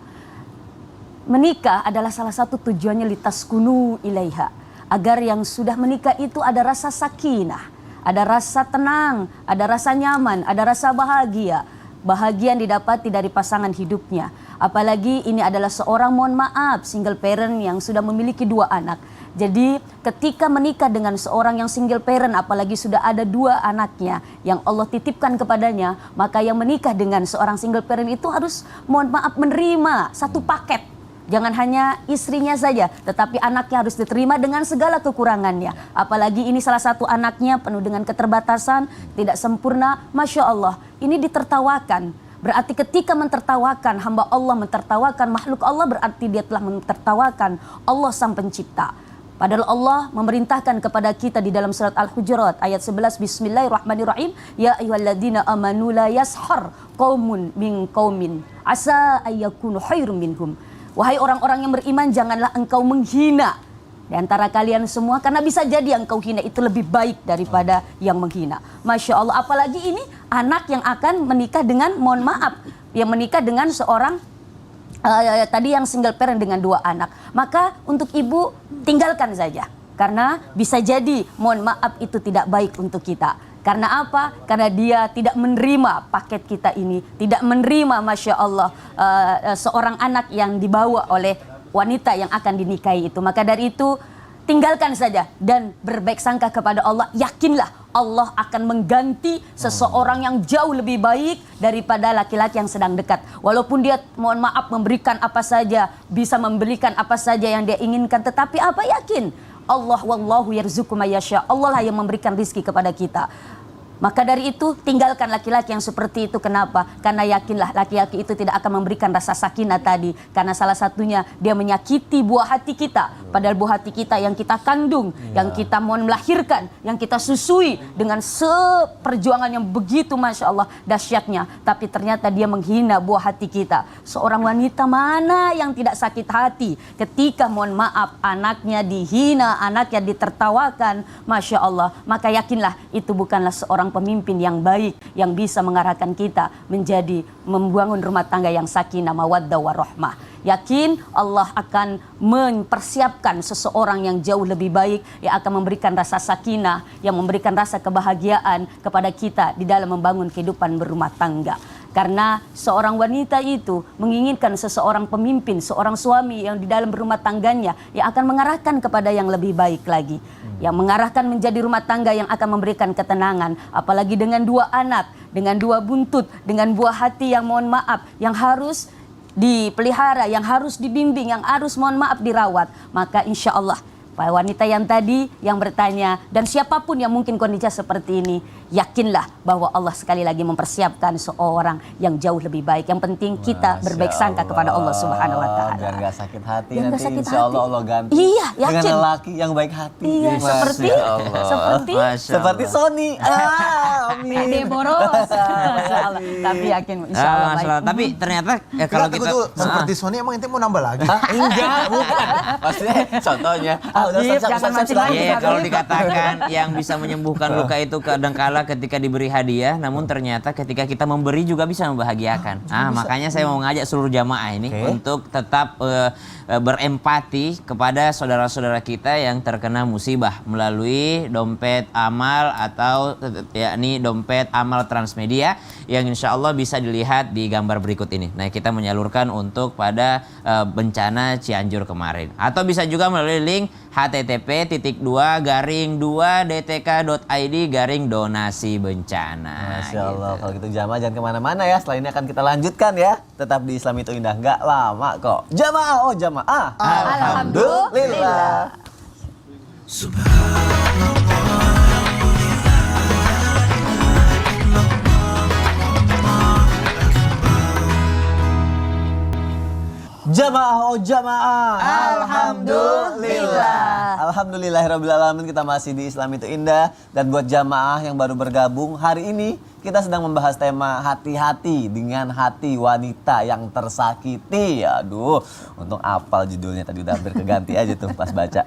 Menikah adalah salah satu tujuannya litaskunu ilaiha. Agar yang sudah menikah itu ada rasa sakinah, ada rasa tenang, ada rasa nyaman, ada rasa bahagia. Bahagia yang didapati dari pasangan hidupnya. Apalagi ini adalah seorang mohon maaf single parent yang sudah memiliki 2 anak. Jadi ketika menikah dengan seorang yang single parent, apalagi sudah ada 2 anaknya yang Allah titipkan kepadanya, maka yang menikah dengan seorang single parent itu harus mohon maaf menerima satu paket. Jangan hanya istrinya saja, tetapi anaknya harus diterima dengan segala kekurangannya. Apalagi ini salah satu anaknya penuh dengan keterbatasan, tidak sempurna. Masya Allah, ini ditertawakan. Berarti ketika mentertawakan, hamba Allah mentertawakan makhluk Allah, berarti dia telah mentertawakan Allah Sang Pencipta. Padahal Allah memerintahkan kepada kita di dalam surat Al-Hujurat ayat 11, Bismillahirrahmanirrahim. Ya ayyuhalladzina amanu la yashar qaumun min qaumin asa ayyakunu khairum minhum. Wahai orang-orang yang beriman, janganlah engkau menghina di antara kalian semua, karena bisa jadi yang engkau hina itu lebih baik daripada yang menghina. Masya Allah, apalagi ini anak yang akan menikah dengan, mohon maaf, yang menikah dengan seorang tadi yang single parent dengan 2 anak. Maka untuk ibu tinggalkan saja, karena bisa jadi mohon maaf itu tidak baik untuk kita. Karena apa? Karena dia tidak menerima paket kita ini, tidak menerima Masya Allah seorang anak yang dibawa oleh wanita yang akan dinikahi itu. Maka dari itu tinggalkan saja dan berbaik sangka kepada Allah. Yakinlah Allah akan mengganti seseorang yang jauh lebih baik daripada laki-laki yang sedang dekat. Walaupun dia mohon maaf memberikan apa saja, bisa memberikan apa saja yang dia inginkan, tetapi apa yakin? Allah wallahu yarzuqu may yasha. Allah lah yang memberikan rizki kepada kita. Maka dari itu tinggalkan laki-laki yang seperti itu. Kenapa? Karena yakinlah laki-laki itu tidak akan memberikan rasa sakinah tadi. Karena salah satunya dia menyakiti buah hati kita. Padahal buah hati kita yang kita kandung, yang kita mau melahirkan, yang kita susui dengan seperjuangan yang begitu Masya Allah dahsyatnya. Tapi ternyata dia menghina buah hati kita. Seorang wanita mana yang tidak sakit hati ketika mohon maaf anaknya dihina, anaknya ditertawakan. Masya Allah. Maka yakinlah itu bukanlah seorang pemimpin yang baik yang bisa mengarahkan kita menjadi membangun rumah tangga yang sakinah mawaddah warahmah. Yakin Allah akan mempersiapkan seseorang yang jauh lebih baik, yang akan memberikan rasa sakinah, yang memberikan rasa kebahagiaan kepada kita di dalam membangun kehidupan berumah tangga. Karena seorang wanita itu menginginkan seseorang pemimpin, seorang suami yang di dalam rumah tangganya yang akan mengarahkan kepada yang lebih baik lagi. Yang mengarahkan menjadi rumah tangga yang akan memberikan ketenangan. Apalagi dengan 2 anak, dengan 2 buntut, dengan buah hati yang mohon maaf, yang harus dipelihara, yang harus dibimbing, yang harus mohon maaf dirawat. Maka insya Allah para wanita yang tadi yang bertanya dan siapapun yang mungkin kondisi seperti ini, yakinlah bahwa Allah sekali lagi mempersiapkan seorang yang jauh lebih baik. Yang penting kita berbaik sangka kepada Allah Subhanahu wa taala. Biar gak sakit hati Biar nanti gak sakit insya Allah hati. Allah ganti. Iya, yakin. Dengan lelaki yang baik hati. Iya, seperti Sony. Amin. Boros. Masya Allah. Tapi yakin insya Allah baik. Tapi ternyata kalau kita seperti Sony emang ente mau nambah lagi? Enggak, bukan. Maksudnya contohnya. Habib, jangan mancing-mancing. Iya, kalau dikatakan yang bisa menyembuhkan luka itu kadangkala ketika diberi hadiah, namun ternyata ketika kita memberi juga bisa membahagiakan. Makanya saya mau ngajak seluruh jamaah ini untuk tetap berempati kepada saudara-saudara kita yang terkena musibah melalui dompet amal atau yakni dompet amal Transmedia yang insya Allah bisa dilihat di gambar berikut ini. Nah, kita menyalurkan untuk pada bencana Cianjur kemarin. Atau bisa juga melalui link http://2-dtk.id/donasi bencana. Masya Allah, kalau gitu jamaah jangan kemana-mana ya. Setelah ini akan kita lanjutkan ya. Tetap di Islam itu indah, nggak lama kok. Jamaah, oh jamaah. Alhamdulillah. Jamaah, oh jamaah. Alhamdulillah. Alhamdulillahirabbil alamin, kita masih di Islam itu indah. Dan buat jamaah yang baru bergabung, hari ini kita sedang membahas tema hati-hati dengan hati wanita yang tersakiti. Aduh, untung apal judulnya, tadi udah hampir keganti aja tuh pas baca.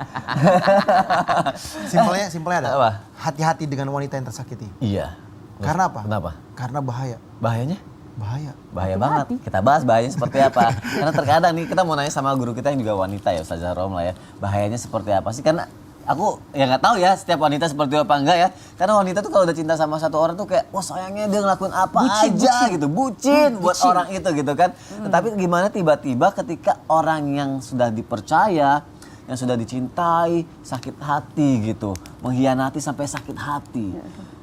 Simpelnya ada. Apa? Hati-hati dengan wanita yang tersakiti. Iya. Karena apa? Kenapa? Karena bahaya. Bahayanya? Bahaya. Bahaya banget. Kita bahas bahayanya seperti apa. Karena terkadang nih kita mau nanya sama guru kita yang juga wanita ya, Ustazah Romla ya. Bahayanya seperti apa sih? Karena aku ya nggak tahu ya setiap wanita seperti apa enggak ya. Karena wanita tuh kalau udah cinta sama satu orang tuh kayak wah sayangnya dia ngelakuin apa aja gitu. Bucin buat orang itu gitu kan. Tetapi gimana tiba-tiba ketika orang yang sudah dipercaya, yang sudah dicintai, sakit hati gitu. Mengkhianati sampai sakit hati.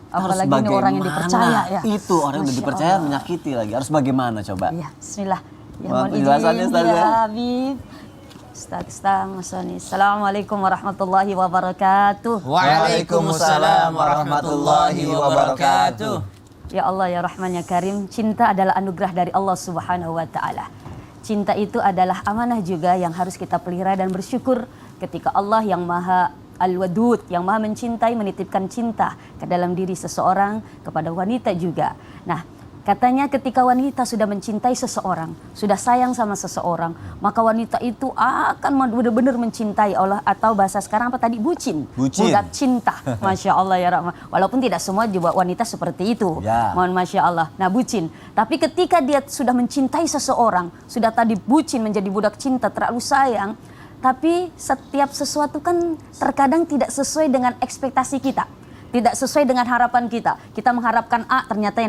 Apalagi ini orang yang dipercaya ya. Itu orang yang dipercaya menyakiti lagi. Harus bagaimana coba? Iya, bismillah. Ya, Mohon penjelasannya, Ustaz, ya. Habib. Ustaz, Assalamualaikum warahmatullahi wabarakatuh. Waalaikumsalam warahmatullahi wabarakatuh. Ya Allah, ya Rahman, ya Karim. Cinta adalah anugerah dari Allah Subhanahu wa taala. Cinta itu adalah amanah juga yang harus kita pelihara dan bersyukur ketika Allah yang Maha Al-Wadud, yang Maha mencintai, menitipkan cinta ke dalam diri seseorang kepada wanita juga. Nah, katanya ketika wanita sudah mencintai seseorang, sudah sayang sama seseorang, maka wanita itu akan benar-benar mencintai Allah, atau bahasa sekarang apa tadi? Bucin. Budak cinta. Masya Allah ya Rahman. Walaupun tidak semua juga wanita seperti itu. Ya. Mohon Masya Allah. Nah, bucin. Tapi ketika dia sudah mencintai seseorang, sudah tadi bucin menjadi budak cinta, terlalu sayang, tapi setiap sesuatu kan terkadang tidak sesuai dengan ekspektasi kita. Tidak sesuai dengan harapan kita. Kita mengharapkan A, ternyata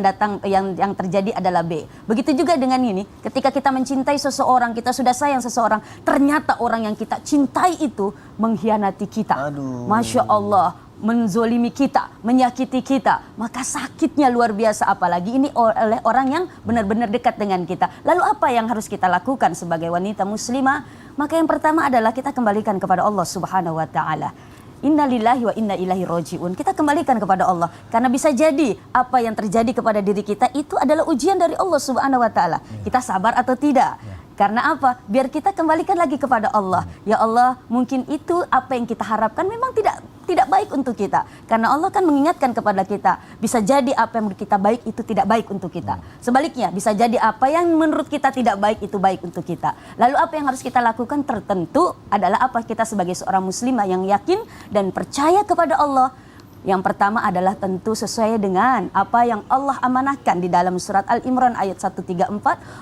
yang terjadi adalah B. Begitu juga dengan ini, ketika kita mencintai seseorang, kita sudah sayang seseorang, ternyata orang yang kita cintai itu mengkhianati kita. Aduh. Masya Allah. menzolimi kita, menyakiti kita, maka sakitnya luar biasa, apalagi ini oleh orang yang benar-benar dekat dengan kita. Lalu apa yang harus kita lakukan sebagai wanita muslimah? Maka yang pertama adalah kita kembalikan kepada Allah Subhanahu wa taala. Inna lillahi wa inna ilaihi roji'un. Kita kembalikan kepada Allah, karena bisa jadi apa yang terjadi kepada diri kita itu adalah ujian dari Allah Subhanahu wa taala. Kita sabar atau tidak? Karena apa? Biar kita kembalikan lagi kepada Allah. Ya Allah, mungkin itu apa yang kita harapkan memang tidak baik untuk kita. Karena Allah kan mengingatkan kepada kita, bisa jadi apa yang menurut kita baik itu tidak baik untuk kita. Sebaliknya, bisa jadi apa yang menurut kita tidak baik itu baik untuk kita. Lalu apa yang harus kita lakukan? Tertentu adalah apa? Kita sebagai seorang muslimah yang yakin dan percaya kepada Allah. Yang pertama adalah tentu sesuai dengan apa yang Allah amanahkan di dalam surat Al-Imran ayat 134.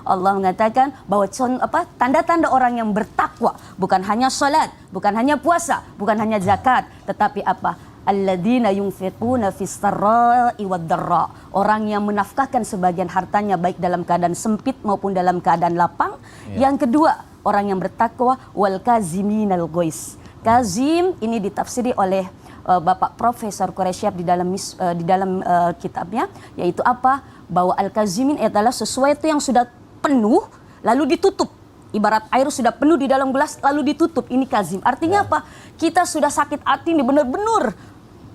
Allah mengatakan bahwa tanda-tanda orang yang bertakwa bukan hanya salat, bukan hanya puasa, bukan hanya zakat, tetapi apa? Alladzina yunfiquna fis sarra'i wad dharra. Orang yang menafkahkan sebagian hartanya baik dalam keadaan sempit maupun dalam keadaan lapang. Yang kedua, orang yang bertakwa wal kaziminal ghais. Kazim ini ditafsiri oleh Bapak Profesor Quresyab di dalam kitabnya, yaitu apa? Bahwa al-kazimin adalah sesuatu yang sudah penuh lalu ditutup. Ibarat air sudah penuh di dalam gelas lalu ditutup, ini kazim. Artinya apa? Kita sudah sakit hati ini, benar-benar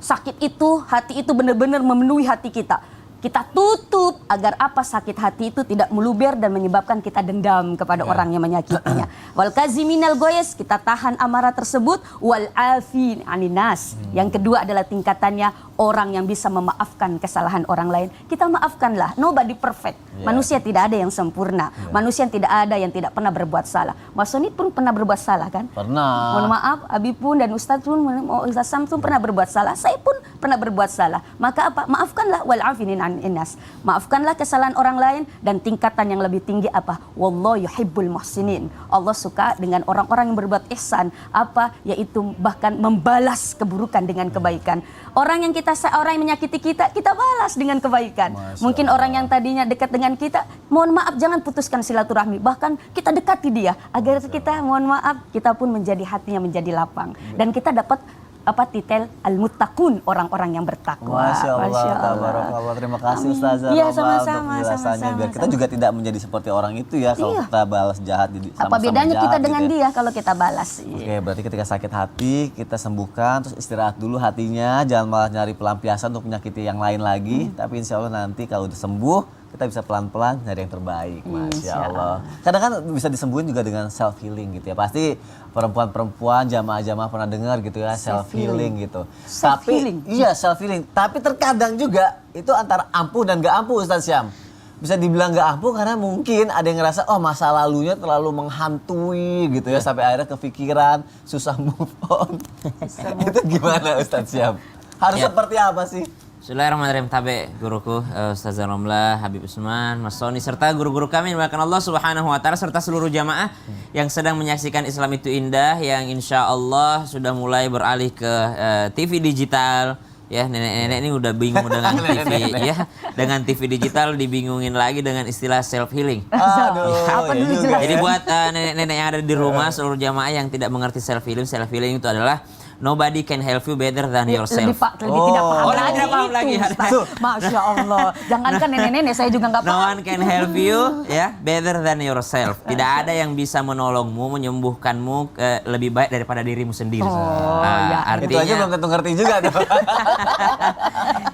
sakit itu, hati itu benar-benar memenuhi hati kita. Kita tutup agar apa? Sakit hati itu tidak meluber dan menyebabkan kita dendam kepada orang yang menyakitinya. Wal kaziminal ghaiz, kita tahan amarah tersebut. Wal afin aninas. Yang kedua adalah tingkatannya orang yang bisa memaafkan kesalahan orang lain. Kita maafkanlah. Nobody perfect. Manusia tidak ada yang sempurna. Manusia tidak ada yang tidak pernah berbuat salah. Mas Soni pun pernah berbuat salah kan? Pernah. Mohon maaf, Abi pun dan Ustadz pun, Ustadz Sam pun pernah berbuat salah. Saya pun pernah berbuat salah. Maka apa? Maafkanlah. Wal afinin aninas. Maafkanlah kesalahan orang lain, dan tingkatan yang lebih tinggi apa? Wallahu yuhibbul muhsinin. Allah suka dengan orang-orang yang berbuat ihsan, apa? Yaitu bahkan membalas keburukan dengan kebaikan. Orang yang menyakiti kita, kita balas dengan kebaikan. Mungkin orang yang tadinya dekat dengan kita, mohon maaf, jangan putuskan silaturahmi, bahkan kita dekati dia agar kita, mohon maaf, kita pun menjadi hatinya menjadi lapang, dan kita dapat titel al-muttaqun, orang-orang yang bertakwa. Masya Allah, tabarakallah. Terima kasih Ustazah Iya, Romla sama-sama, untuk penjelasannya. sama-sama. Biar kita juga tidak menjadi seperti orang itu ya, kalau kita balas jahat sama-sama Apa bedanya jahat kita gitu dengan ya. dia kalau kita balas? Oke, berarti ketika sakit hati kita sembuhkan, terus istirahat dulu hatinya, jangan malah nyari pelampiasan untuk menyakiti yang lain lagi. Tapi insya Allah nanti kalau udah sembuh, kita bisa pelan-pelan nyari yang terbaik. Masya Allah. Kadang kan bisa disembuhin juga dengan self healing gitu ya. Pasti perempuan-perempuan, jamaah-jamaah pernah dengar gitu ya, self healing gitu. Self-healing? Tapi iya, self healing. Tapi terkadang juga itu antara ampuh dan gak ampuh, Ustaz Syam. Bisa dibilang gak ampuh karena mungkin ada yang ngerasa oh masa lalunya terlalu menghantui gitu ya, sampai akhirnya kepikiran, susah move on. Itu gimana Ustaz Syam? Harus seperti apa sih? Bismillahirrahmanirrahim. Tabe guruku Ustazah Romla, Habib Usman, Mas Soni, serta guru-guru kami yang dimuliakan Allah Subhanahu wa taala, serta seluruh jamaah yang sedang menyaksikan Islam itu Indah, yang insya Allah sudah mulai beralih ke TV digital. Ya, nenek-nenek ini udah bingung dengan TV ya. Dengan TV digital dibingungin lagi dengan istilah self healing. Aduh, Apa ya dulu juga jelas? Jadi buat nenek-nenek yang ada di rumah, seluruh jamaah yang tidak mengerti self healing itu adalah nobody can help you better than yourself. Lebih tidak paham Oh, lagi. tidak paham Itu, lagi. Ustaz. Masya Allah. Jangankan nenek-nenek, saya juga nggak No paham. one can help you ya better than yourself. Tidak ada yang bisa menolongmu, menyembuhkanmu lebih baik daripada dirimu sendiri. ya. Itu aja belum tentu ngerti juga tuh.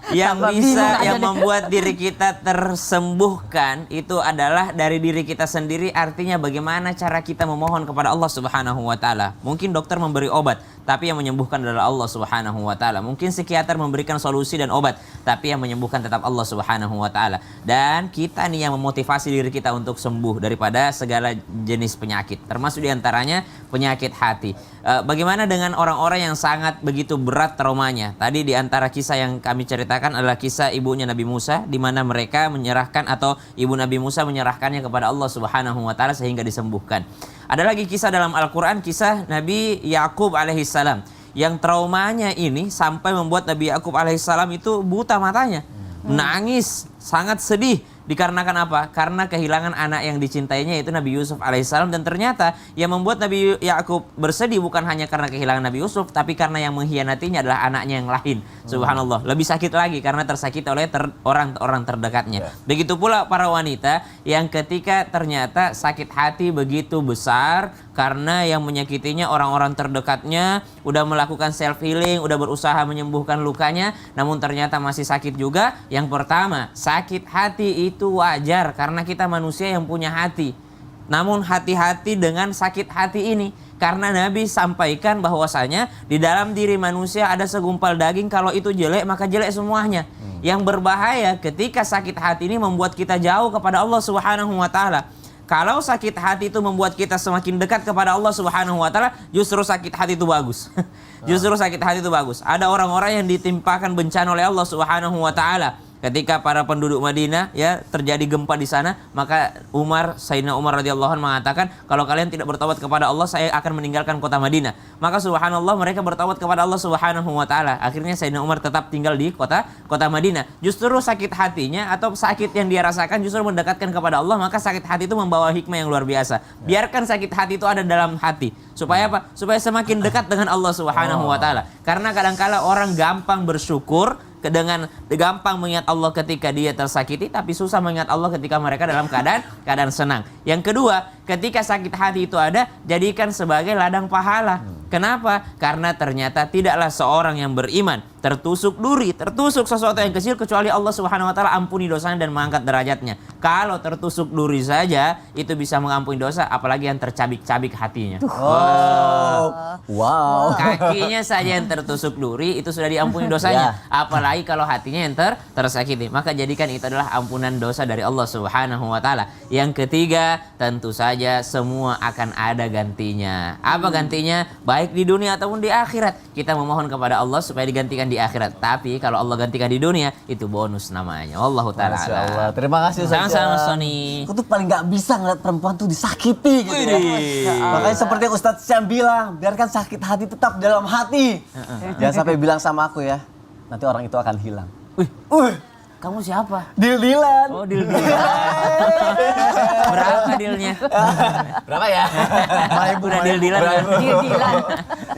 Yang Tambah bisa, bingung yang aja deh. membuat diri kita tersembuhkan itu adalah dari diri kita sendiri. Artinya bagaimana cara kita memohon kepada Allah Subhanahu wa taala. Mungkin dokter memberi obat, tapi yang menyembuhkan adalah Allah Subhanahu wa taala. Mungkin psikiater memberikan solusi dan obat, tapi yang menyembuhkan tetap Allah Subhanahu wa taala. Dan kita nih yang memotivasi diri kita untuk sembuh daripada segala jenis penyakit, termasuk diantaranya penyakit hati. Bagaimana dengan orang-orang yang sangat begitu berat traumanya? Tadi di antara kisah yang kami ceritakan adalah kisah ibunya Nabi Musa, di mana mereka menyerahkan, atau ibu Nabi Musa menyerahkannya kepada Allah Subhanahu wa taala sehingga disembuhkan. Ada lagi kisah dalam Al-Qur'an, kisah Nabi Yakub alaihissalam, yang traumanya ini sampai membuat Nabi Yakub alaihissalam itu buta matanya, menangis sangat sedih. Dikarenakan apa? Karena kehilangan anak yang dicintainya, yaitu Nabi Yusuf alaihissalam. Dan ternyata yang membuat Nabi Yakub bersedih bukan hanya karena kehilangan Nabi Yusuf, tapi karena yang mengkhianatinya adalah anaknya yang lain. Subhanallah. Lebih sakit lagi karena tersakiti oleh orang-orang terdekatnya. Begitu pula para wanita yang ketika ternyata sakit hati begitu besar karena yang menyakitinya orang-orang terdekatnya, udah melakukan self healing, udah berusaha menyembuhkan lukanya, namun ternyata masih sakit juga. Yang pertama, sakit hati itu wajar karena kita manusia yang punya hati. Namun hati-hati dengan sakit hati ini, karena Nabi sampaikan bahwasanya di dalam diri manusia ada segumpal daging, kalau itu jelek maka jelek semuanya. Yang berbahaya ketika sakit hati ini membuat kita jauh kepada Allah Subhanahu wa taala. Kalau sakit hati itu membuat kita semakin dekat kepada Allah Subhanahu wa taala, justru sakit hati itu bagus. Justru sakit hati itu bagus. Ada orang-orang yang ditimpakan bencana oleh Allah Subhanahu wa taala. Ketika para penduduk Madinah ya terjadi gempa di sana, maka Sayyidina Umar radhiyallahu anhu mengatakan, kalau kalian tidak bertobat kepada Allah, saya akan meninggalkan kota Madinah. Maka subhanallah, mereka bertobat kepada Allah Subhanahu wa taala. Akhirnya Sayyidina Umar tetap tinggal di kota Madinah. Justru sakit hatinya atau sakit yang dia rasakan justru mendekatkan kepada Allah, maka sakit hati itu membawa hikmah yang luar biasa. Biarkan sakit hati itu ada dalam hati. Supaya apa? Supaya semakin dekat dengan Allah Subhanahu wa taala. Karena kadang-kala orang gampang bersyukur dengan gampang mengingat Allah ketika dia tersakiti, tapi susah mengingat Allah ketika mereka dalam keadaan senang. Yang kedua, ketika sakit hati itu ada, jadikan sebagai ladang pahala. Kenapa? Karena ternyata tidaklah seorang yang beriman tertusuk duri, tertusuk sesuatu yang kecil, kecuali Allah Subhanahu wa taala ampuni dosanya dan mengangkat derajatnya. Kalau tertusuk duri saja itu bisa mengampuni dosa, apalagi yang tercabik-cabik hatinya. Wow. Kakinya saja yang tertusuk duri itu sudah diampuni dosanya. Apalagi kalau hatinya yang tersakiti. Maka jadikan itu adalah ampunan dosa dari Allah Subhanahu wa taala. Yang ketiga, tentu saja semua akan ada gantinya. Apa gantinya? Baik di dunia ataupun di akhirat. Kita memohon kepada Allah supaya digantikan di akhirat. Tapi kalau Allah gantikan di dunia, itu bonus namanya. Wallahu taala. Masya Allah. Terima kasih Ustaz. Sama-sama Sony. Aku tuh paling gak bisa ngeliat perempuan tuh disakiti gitu ya. Makanya seperti yang Ustadz Syam bilang, biarkan sakit hati tetap dalam hati. Jangan sampai bilang sama aku ya, nanti orang itu akan hilang. Kamu siapa? Deal-dealan. Oh, deal-dealan. Berapa dealnya? Berapa ya? Udah deal-dealan.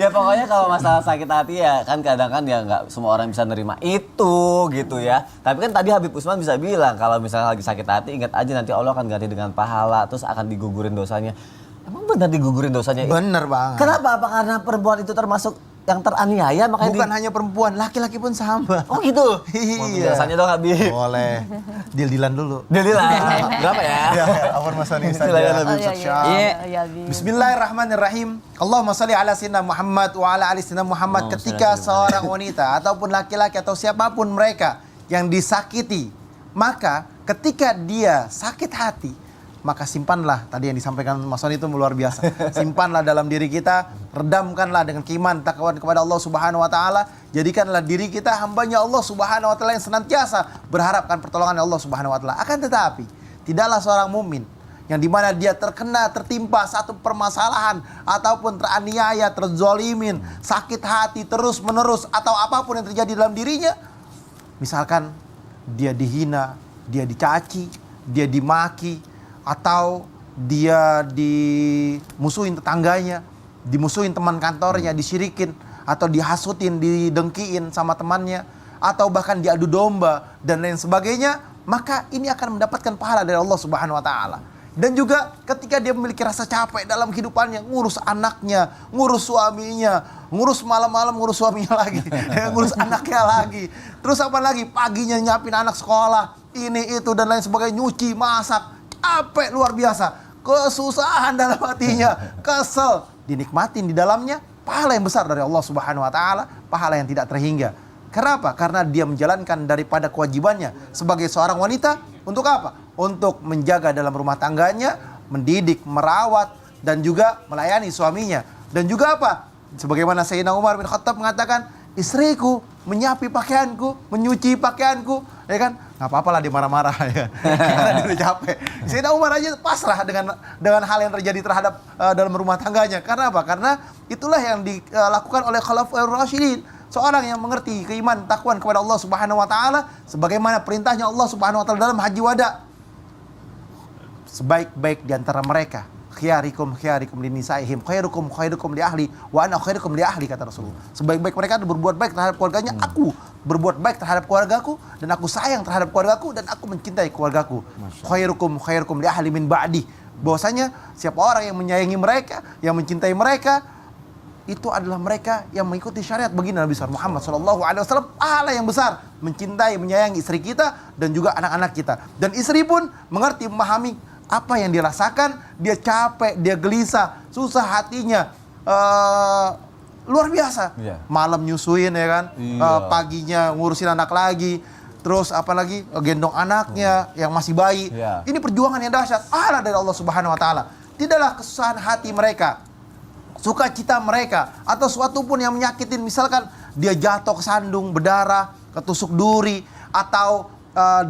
Ya pokoknya kalau masalah sakit hati ya kan kadang kan ya nggak semua orang bisa nerima itu gitu ya. Tapi kan tadi Habib Usman bisa bilang kalau misalnya lagi sakit hati, ingat aja nanti Allah akan ganti dengan pahala, terus akan digugurin dosanya. Emang benar digugurin dosanya? Bener banget. Kenapa? Apa karena perempuan itu termasuk yang teraniaya makanya Bukan hanya perempuan, laki-laki pun sama. Oh gitu? Mau Iya. penjelasannya dong Habib. Boleh. Deal-dealan dulu. Deal-dealan. Berapa ya? Ya, apa masalah ini Silakan, Habib. Bismillahirrahmanirrahim. Allahumma salli ala sayyidina Muhammad wa ala ali sayyidina Muhammad. Ketika seorang wanita ataupun laki-laki atau siapapun mereka yang disakiti, maka ketika dia sakit hati, maka simpanlah, tadi yang disampaikan Mas Sony itu luar biasa. Simpanlah dalam diri kita, redamkanlah dengan keimanan takwa kepada Allah Subhanahu wa taala. Jadikanlah diri kita hambanya Allah Subhanahu wa taala yang senantiasa berharapkan pertolongan Allah Subhanahu wa taala. Akan tetapi, tidaklah seorang mukmin yang dimana dia tertimpa satu permasalahan ataupun teraniaya, terzolimin, sakit hati terus menerus atau apapun yang terjadi dalam dirinya, misalkan dia dihina, dia dicaci, dia dimaki, atau dia dimusuhin tetangganya, dimusuhin teman kantornya, disyirikin, atau dihasutin, didengkiin sama temannya, atau bahkan diadu domba dan lain sebagainya, maka ini akan mendapatkan pahala dari Allah Subhanahu wa taala. Dan juga ketika dia memiliki rasa capek dalam kehidupannya, ngurus anaknya, ngurus suaminya, ngurus malam-malam ngurus suaminya lagi, ngurus anaknya lagi. Terus apa lagi? Paginya nyiapin anak sekolah, ini itu dan lain sebagainya, nyuci, masak. Capek luar biasa, kesusahan dalam hatinya, kesel, dinikmatin di dalamnya pahala yang besar dari Allah Subhanahu wa taala, pahala yang tidak terhingga. Kenapa? Karena dia menjalankan daripada kewajibannya sebagai seorang wanita untuk apa? Untuk menjaga dalam rumah tangganya, mendidik, merawat dan juga melayani suaminya. Dan juga apa? Sebagaimana Sayyidina Umar bin Khattab mengatakan, istriku menyapi pakaianku, menyuci pakaianku, ya kan? Nggak apa-apa lah dia marah-marah ya, karena dia udah capek. Sayyidina Umar aja pasrah dengan hal yang terjadi terhadap dalam rumah tangganya. Karena apa? Karena itulah yang dilakukan oleh Khulafaur Rasyidin, seorang yang mengerti keimanan takwaan kepada Allah Subhanahu wa taala sebagaimana perintahnya Allah Subhanahu wa taala dalam haji wada. Sebaik-baik di antara mereka, khiyarikum linisaihim khairukum li ahli wa ana khairukum li ahli, kata Rasulullah. Sebaik-baik mereka berbuat baik terhadap keluarganya, aku berbuat baik terhadap keluargaku, dan aku sayang terhadap keluargaku, dan aku mencintai keluargaku. Khairukum li ahli min ba'di. Bahwasanya siapa orang yang menyayangi mereka, yang mencintai mereka, itu adalah mereka yang mengikuti syariat baginda Nabi Muhammad SAW. Pahala yang besar mencintai, menyayangi istri kita dan juga anak-anak kita. Dan istri pun mengerti, memahami apa yang dirasakan. Dia capek, dia gelisah, susah hatinya, luar biasa. Malam nyusuin ya kan, paginya ngurusin anak lagi, terus apalagi gendong anaknya yang masih bayi. Ini perjuangan yang dahsyat. Pahala dari Allah Subhanahu wa taala. Tidaklah kesusahan hati mereka, sukacita mereka, atau suatu pun yang menyakitin, misalkan dia jatuh ke sandung, berdarah, ketusuk duri, atau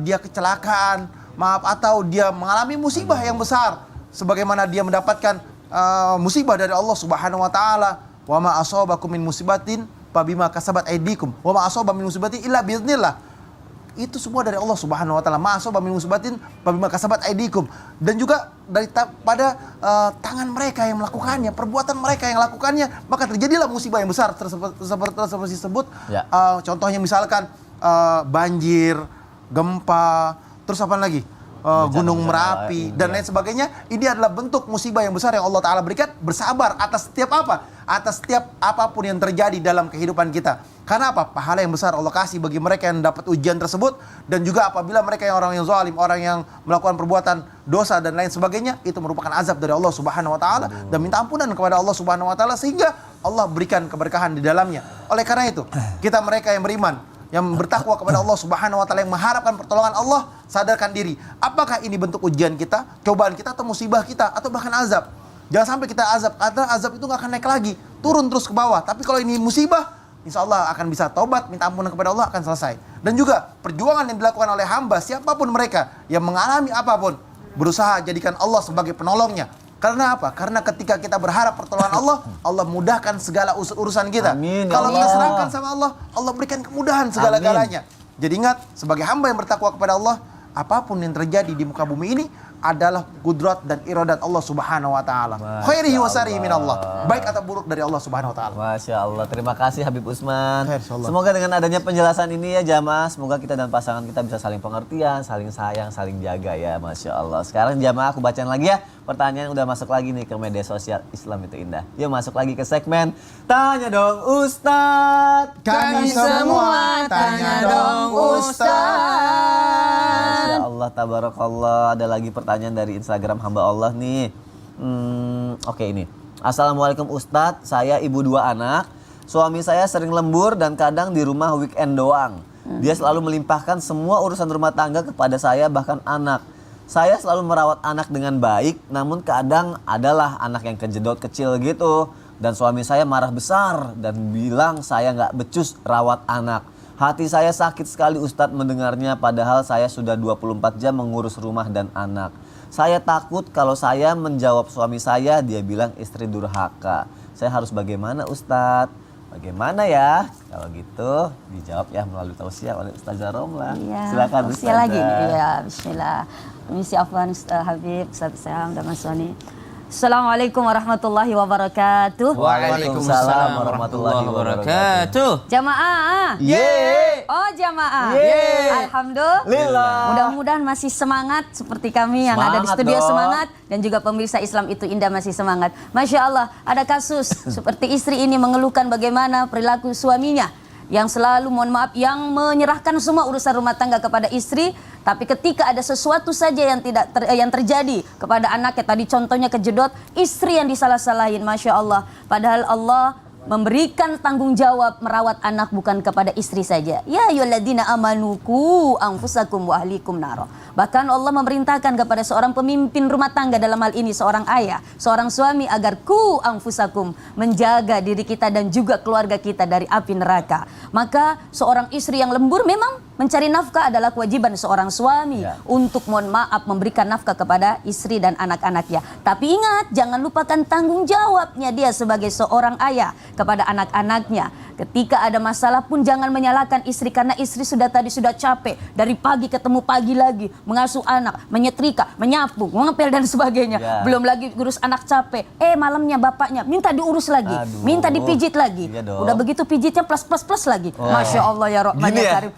dia kecelakaan, atau dia mengalami musibah yang besar, sebagaimana dia mendapatkan musibah dari Allah Subhanahu wa taala. Wa ma asabakum min musibatin fabima kasabat aydikum wa ma asaba min musibatin illa biiznillah. Itu semua dari Allah Subhanahu wa taala. Ma asaba min musibatin fabima kasabat aydikum. Dan juga pada tangan mereka yang melakukannya, perbuatan mereka yang lakukannya, maka terjadilah musibah yang besar seperti disebut. Contohnya misalkan banjir, gempa, terus apa lagi? Gunung Merapi dan lain sebagainya. Ini adalah bentuk musibah yang besar yang Allah Ta'ala berikan. Bersabar atas setiap apa? Atas setiap apapun yang terjadi dalam kehidupan kita. Karena apa? Pahala yang besar Allah kasih bagi mereka yang dapat ujian tersebut. Dan juga apabila mereka yang orang yang zalim, orang yang melakukan perbuatan dosa dan lain sebagainya, itu merupakan azab dari Allah Subhanahu wa taala. Dan minta ampunan kepada Allah Subhanahu wa taala sehingga Allah berikan keberkahan di dalamnya. Oleh karena itu, kita mereka yang beriman, yang bertakwa kepada Allah Subhanahu wa taala, yang mengharapkan pertolongan Allah, sadarkan diri. Apakah ini bentuk ujian kita, cobaan kita, atau musibah kita, atau bahkan azab? Jangan sampai kita azab, karena azab itu gak akan naik lagi, turun terus ke bawah. Tapi kalau ini musibah, insya Allah akan bisa taubat, minta ampunan kepada Allah, akan selesai. Dan juga perjuangan yang dilakukan oleh hamba, siapapun mereka yang mengalami apapun, berusaha jadikan Allah sebagai penolongnya. Karena apa? Karena ketika kita berharap pertolongan Allah, Allah mudahkan segala urusan kita. Amin, ya kalau kita Allah. serahkan sama Allah, Allah berikan kemudahan segala-galanya. Jadi ingat, sebagai hamba yang bertakwa kepada Allah, apapun yang terjadi di muka bumi ini adalah kudrat dan iradat Allah Subhanahu wa taala. Khairihi wa syarrihi min Allah. Baik atau buruk dari Allah Subhanahu wa taala. Masya Allah, terima kasih Habib Usman. Insya Allah. Semoga dengan adanya penjelasan ini ya jamaah, semoga kita dan pasangan kita bisa saling pengertian, saling sayang, saling jaga ya. Masya Allah. Sekarang jamaah aku bacain lagi ya. Pertanyaan udah masuk lagi nih ke media sosial Islam itu Indah. Yuk masuk lagi ke segmen Tanya Dong Ustadz. Kami semua tanya dong Ustadz. Masya Allah, tabarakallah. Ada lagi pertanyaan dari Instagram hamba Allah nih. Oke ini. Assalamualaikum Ustadz, saya ibu 2 anak. Suami saya sering lembur dan kadang di rumah weekend doang. Dia selalu melimpahkan semua urusan rumah tangga kepada saya, bahkan anak. Saya selalu merawat anak dengan baik, namun kadang adalah anak yang kejedot kecil gitu. Dan suami saya marah besar dan bilang saya nggak becus rawat anak. Hati saya sakit sekali Ustadz mendengarnya, padahal saya sudah 24 jam mengurus rumah dan anak. Saya takut kalau saya menjawab suami saya, dia bilang istri durhaka. Saya harus bagaimana Ustadz? Bagaimana ya? Kalau gitu dijawab ya melalui tausiah oleh Ustazah Romlah. Iya, Silakan tausiah Ustazah. lagi nih. Ya, bismillah. Misi Afwan Habib, Ustaz Syam dan Mas Soni. Assalamualaikum warahmatullahi wabarakatuh. Waalaikumsalam warahmatullahi wabarakatuh. Jamaah. Yeay. Oh jamaah. Yeay. Alhamdulillah. Mudah-mudahan masih semangat seperti kami yang ada di Semangat studio dong. semangat. Dan juga pemirsa Islam itu Indah masih semangat. Masya Allah, ada kasus seperti istri ini mengeluhkan bagaimana perilaku suaminya yang selalu, mohon maaf, yang menyerahkan semua urusan rumah tangga kepada istri, tapi ketika ada sesuatu saja yang yang terjadi kepada anaknya, tadi contohnya kejedot, istri yang disalah-salahin, Masya Allah. Padahal Allah memberikan tanggung jawab merawat anak bukan kepada istri saja. Ya ayyuhalladzina amanu qu anfusakum wa ahlikum nara. Bahkan Allah memerintahkan kepada seorang pemimpin rumah tangga, dalam hal ini seorang ayah, seorang suami, agar ku anfusakum, menjaga diri kita dan juga keluarga kita dari api neraka. Maka seorang istri yang lembur memang mencari nafkah adalah kewajiban seorang suami untuk mohon maaf memberikan nafkah kepada istri dan anak-anaknya. Tapi ingat, jangan lupakan tanggung jawabnya dia sebagai seorang ayah kepada anak-anaknya. Ketika ada masalah pun jangan menyalahkan istri, karena istri sudah capek dari pagi ketemu pagi lagi, mengasuh anak, menyetrika, menyapu, mengepel dan sebagainya. Belum lagi urus anak capek. Malamnya bapaknya minta diurus lagi, minta dipijit lagi. Udah begitu pijitnya plus lagi. Masya Allah ya Rahman ya Karim.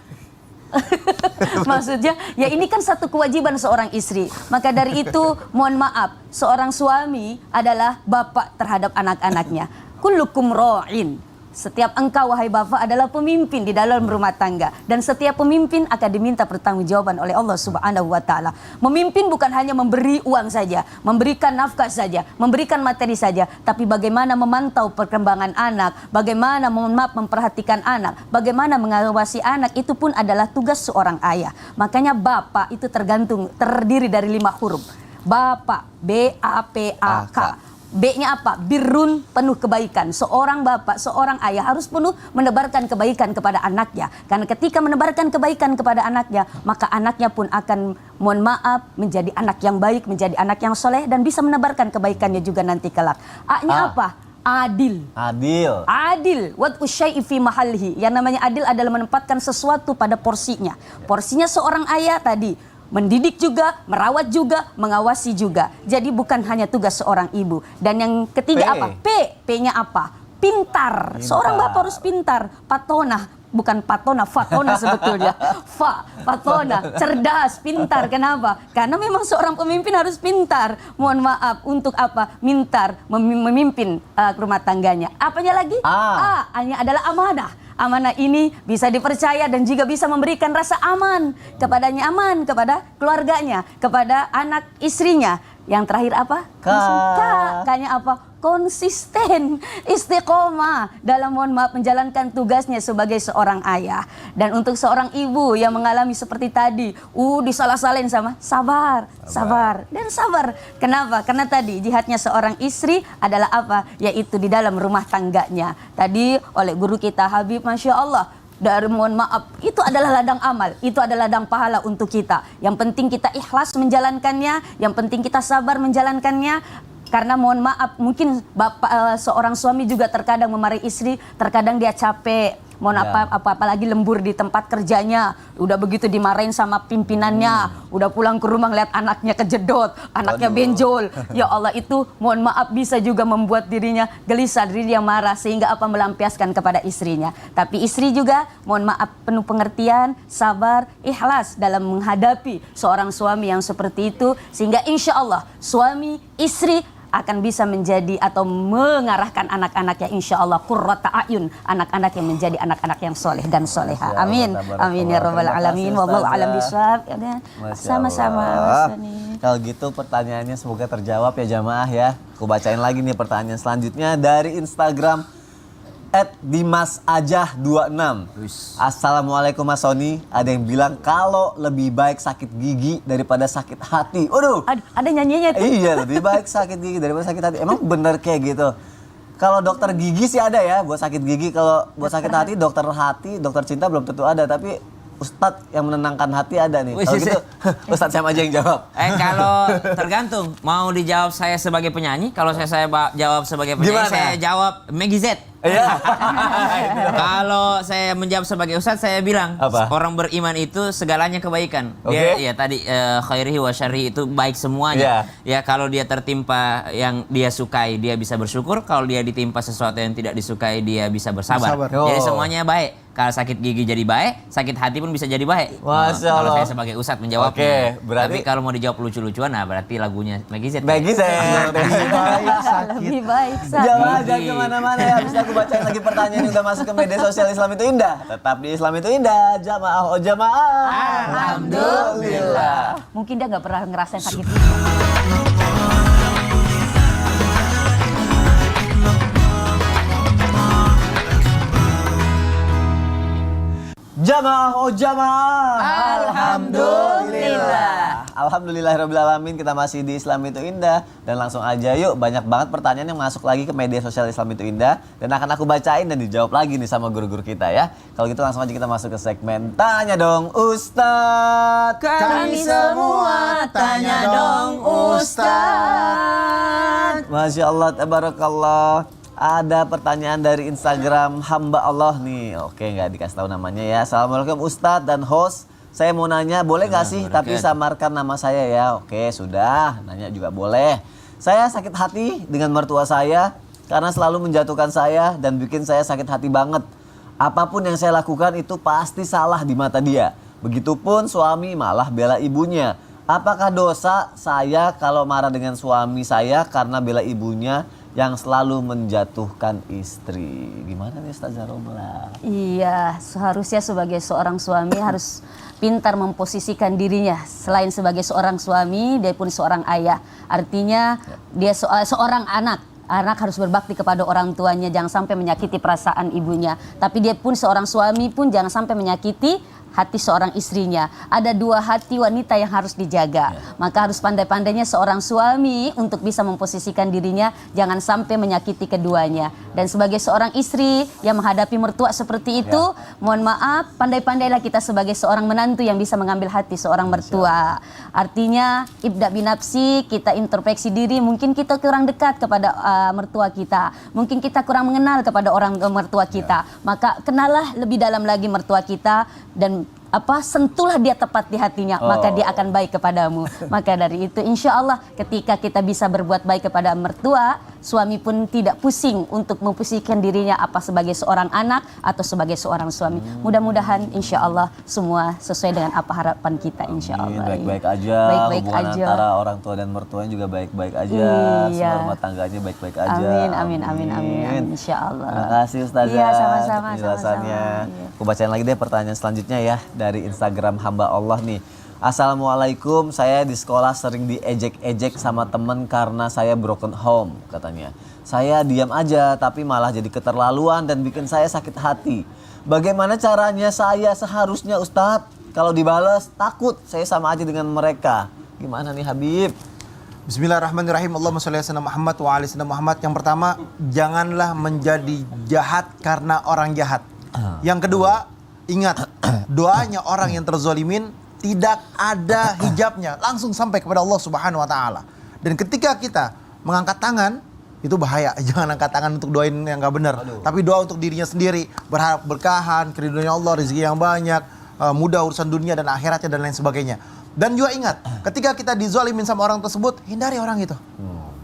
Maksudnya ya ini kan satu kewajiban seorang istri. Maka dari itu mohon maaf, seorang suami adalah bapak terhadap anak-anaknya. Kullukum ra'in. Setiap engkau wahai bapak adalah pemimpin di dalam rumah tangga, dan setiap pemimpin akan diminta pertanggungjawaban oleh Allah Subhanahu wa taala. Memimpin bukan hanya memberi uang saja, memberikan nafkah saja, memberikan materi saja, tapi bagaimana memantau perkembangan anak, bagaimana memperhatikan anak, bagaimana mengawasi anak, itu pun adalah tugas seorang ayah. Makanya bapak itu terdiri dari 5 huruf. Bapak, B-A-P-A-K. B-nya apa? Birrun, penuh kebaikan. Seorang bapak, seorang ayah harus penuh menebarkan kebaikan kepada anaknya. Karena ketika menebarkan kebaikan kepada anaknya, maka anaknya pun akan, mohon maaf, menjadi anak yang baik, menjadi anak yang soleh, dan bisa menebarkan kebaikannya juga nanti kelak. A-nya apa? Adil. Adil. Wat usyai'i fi mahallihi. Yang namanya adil adalah menempatkan sesuatu pada porsinya. Porsinya seorang ayah tadi mendidik juga, merawat juga, mengawasi juga. Jadi bukan hanya tugas seorang ibu. Dan yang ketiga apa? P-nya apa? Pintar. Seorang bapak harus pintar. Patona, bukan patona, fatona sebetulnya. Patona, cerdas, pintar. Kenapa? Karena memang seorang pemimpin harus pintar. Mohon maaf, untuk apa? Memimpin rumah tangganya. Apanya lagi? A-nya adalah amanah. Amanah ini bisa dipercaya dan juga bisa memberikan rasa aman kepada keluarganya, kepada anak istrinya. Yang terakhir apa? K-nya apa? Konsisten, istiqomah dalam, mohon maaf, menjalankan tugasnya sebagai seorang ayah. Dan untuk seorang ibu yang mengalami seperti tadi, disalah-salahin sama sabar. Kenapa? Karena tadi jihadnya seorang istri adalah apa? Yaitu di dalam rumah tangganya. Tadi oleh guru kita Habib, Masya Allah, dari, mohon maaf, itu adalah ladang amal, itu adalah ladang pahala untuk kita. Yang penting kita ikhlas menjalankannya, yang penting kita sabar menjalankannya. Karena mohon maaf, mungkin seorang suami juga terkadang memarahi istri, terkadang dia capek. Apalagi lembur di tempat kerjanya, udah begitu dimarahin sama pimpinannya, udah pulang ke rumah lihat anaknya kejedot, anaknya benjol. Ya Allah, itu mohon maaf bisa juga membuat dirinya gelisah, dirinya marah, sehingga melampiaskan kepada istrinya. Tapi istri juga mohon maaf penuh pengertian, sabar, ikhlas dalam menghadapi seorang suami yang seperti itu, sehingga insya Allah suami istri akan bisa menjadi atau mengarahkan anak-anaknya, insya Allah qurrata a'yun, anak-anak yang menjadi anak-anak yang soleh dan soleha. Amin. Amin ya rabbal alamin. Wallahu a'lam bishawab. Sama-sama. Kalau gitu pertanyaannya semoga terjawab ya jamaah ya. Aku bacain lagi nih pertanyaan selanjutnya dari Instagram @dimasajah26. Assalamualaikum Mas Sony. Ada yang bilang kalau lebih baik sakit gigi daripada sakit hati. Waduh. Ada nyanyinya tuh. Iya, lebih baik sakit gigi daripada sakit hati. Emang bener kayak gitu? Kalau dokter gigi sih ada ya buat sakit gigi. Kalau buat sakit hati, dokter cinta belum tentu ada. Tapi Ustadz yang menenangkan hati ada nih. Kalau gitu, Ustadz Sam aja yang jawab. Kalau tergantung, mau dijawab saya sebagai penyanyi. Kalau saya jawab sebagai penyanyi, saya jawab Maggie Z. Iya. Kalau saya menjawab sebagai ustadz, saya bilang apa? Orang beriman itu segalanya kebaikan. Dia ya tadi khairihi wa syarrihi itu baik semuanya. Ya kalau dia tertimpa yang dia sukai, dia bisa bersyukur. Kalau dia ditimpa sesuatu yang tidak disukai, dia bisa bersabar. Jadi semuanya baik. Kalau sakit gigi jadi baik, sakit hati pun bisa jadi baik. Masya Allah. Kalau saya sebagai ustadz menjawabnya. Tapi kalau mau dijawab lucu-lucuan, nah berarti lagunya Maggie Z. Maggie Z. Lebih baik sakit. Jangan kemana-mana ya. Habis aku bacain lagi pertanyaan yang udah masuk ke media sosial Islam itu Indah. Tetap di Islam itu Indah. Jamaah oh jamaah. Alhamdulillah. Mungkin dia nggak pernah ngerasain sakit gigi. Jamaah oh jamaah. Alhamdulillah. Alhamdulillahirrahmanirrahim, kita masih di Islam Itu Indah. Dan langsung aja yuk, banyak banget pertanyaan yang masuk lagi ke media sosial Islam Itu Indah. Dan akan aku bacain dan dijawab lagi nih sama guru-guru kita ya. Kalau gitu langsung aja kita masuk ke segmen Tanya Dong Ustadz. Kami semua tanya dong Ustadz. Masya Allah, tabarakallah. Ada pertanyaan dari Instagram hamba Allah nih. Oke, nggak dikasih tahu namanya ya. Assalamualaikum Ustadz dan host. Saya mau nanya, boleh nggak sih tapi samarkan nama saya ya? Oke, sudah. Nanya juga boleh. Saya sakit hati dengan mertua saya karena selalu menjatuhkan saya dan bikin saya sakit hati banget. Apapun yang saya lakukan itu pasti salah di mata dia. Begitupun suami malah bela ibunya. Apakah dosa saya kalau marah dengan suami saya karena bela ibunya yang selalu menjatuhkan istri? Gimana nih Ustazah Romla? Iya, seharusnya sebagai seorang suami harus pintar memposisikan dirinya. Selain sebagai seorang suami, dia pun seorang ayah. Artinya dia seorang anak. Anak harus berbakti kepada orang tuanya, jangan sampai menyakiti perasaan ibunya. Tapi dia pun seorang suami pun jangan sampai menyakiti hati seorang istrinya. Ada dua hati wanita yang harus dijaga. Maka harus pandai-pandainya seorang suami untuk bisa memposisikan dirinya jangan sampai menyakiti keduanya. Dan sebagai seorang istri yang menghadapi mertua seperti itu, mohon maaf, pandai-pandailah kita sebagai seorang menantu yang bisa mengambil hati seorang mertua. Artinya ibda binafsi, kita introspeksi diri, mungkin kita kurang dekat kepada mertua kita. Mungkin kita kurang mengenal kepada orang mertua kita. Maka kenalah lebih dalam lagi mertua kita dan sentuhlah dia tepat di hatinya, maka dia akan baik kepadamu. Maka dari itu insya Allah ketika kita bisa berbuat baik kepada mertua, suami pun tidak pusing untuk memposisikan dirinya sebagai seorang anak atau sebagai seorang suami. Mudah-mudahan insya Allah semua sesuai dengan apa harapan kita insya Allah. Baik-baik aja, Baik-baik hubungan aja. antara orang tua dan mertuanya juga baik-baik aja, Iya. semua rumah tangganya baik-baik aja. Amin, insya Allah. Terima kasih Ustazah Iya, sama-sama, atas penjelasannya. sama-sama. Iya. Aku bacain lagi deh pertanyaan selanjutnya ya dari Instagram hamba Allah nih. Assalamualaikum, saya di sekolah sering diejek-ejek sama temen karena saya broken home katanya. Saya diam aja tapi malah jadi keterlaluan dan bikin saya sakit hati. Bagaimana caranya saya seharusnya Ustadz? Kalau dibalas takut saya sama aja dengan mereka. Gimana nih Habib? Bismillahirrahmanirrahim. Allahumma sholli ala sayyidina Muhammad wa ala sayyidina Muhammad. Yang pertama, janganlah menjadi jahat karena orang jahat. Yang kedua, ingat, doanya orang yang terzolimin tidak ada hijabnya, langsung sampai kepada Allah Subhanahu wa taala. Dan ketika kita mengangkat tangan, itu bahaya. Jangan angkat tangan untuk doain yang enggak benar, tapi doa untuk dirinya sendiri, berharap berkahan, keridhaan Allah, rezeki yang banyak, mudah urusan dunia dan akhiratnya dan lain sebagainya. Dan juga ingat, ketika kita dizalimin sama orang tersebut, hindari orang itu.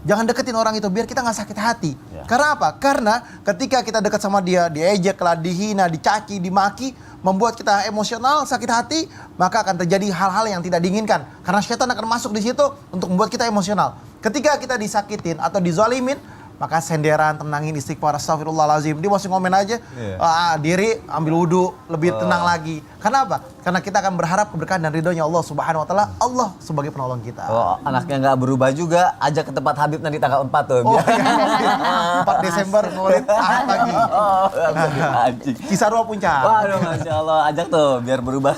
Jangan deketin orang itu biar kita nggak sakit hati. Karena apa? Karena ketika kita dekat sama dia, diejek lah, dihina, dicaci, dimaki, membuat kita emosional, sakit hati, maka akan terjadi hal-hal yang tidak diinginkan. Karena syaitan akan masuk di situ untuk membuat kita emosional. Ketika kita disakitin atau dizalimin, maka senderan, tenangin, istighfar, astagfirullahaladzim. Dia masih ngomen aja, diri ambil wudhu, lebih tenang lagi. Karena apa? Karena kita akan berharap keberkahan dan ridhonya Allah Subhanahu wa taala, Allah sebagai penolong kita. Oh, anaknya nggak berubah juga, ajak ke tempat Habib nanti tanggal 4 tuh. Oh, 4 Desember Maulid Ahad lagi. Anjing. Cisarua Puncak. Waduh, Masya Allah, ajak tuh biar berubah.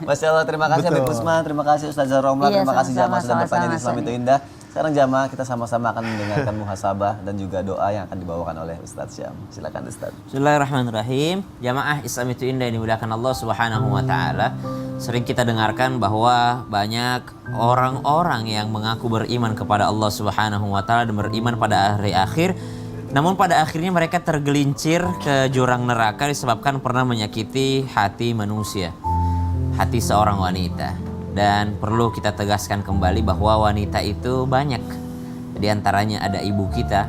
Masya Allah, terima kasih Habib Usman, terima kasih Ustazah Romla, Iya, terima kasih sama-sama, jamaah sudah bertanya di Islam sama-sama. Itu Indah. Sekarang jamaah kita sama-sama akan mendengarkan muhasabah dan juga doa yang akan dibawakan oleh Ustadz Syam. Silakan Ustadz. Bismillahirrahmanirrahim. Jamaah Islam Itu Indah yang dimuliakan Allah Subhanahu wa taala. Sering kita dengarkan bahwa banyak orang-orang yang mengaku beriman kepada Allah Subhanahu wa taala dan beriman pada hari akhir, namun pada akhirnya mereka tergelincir ke jurang neraka disebabkan pernah menyakiti hati manusia, hati seorang wanita. Dan perlu kita tegaskan kembali bahwa wanita itu banyak. Di antaranya ada ibu kita.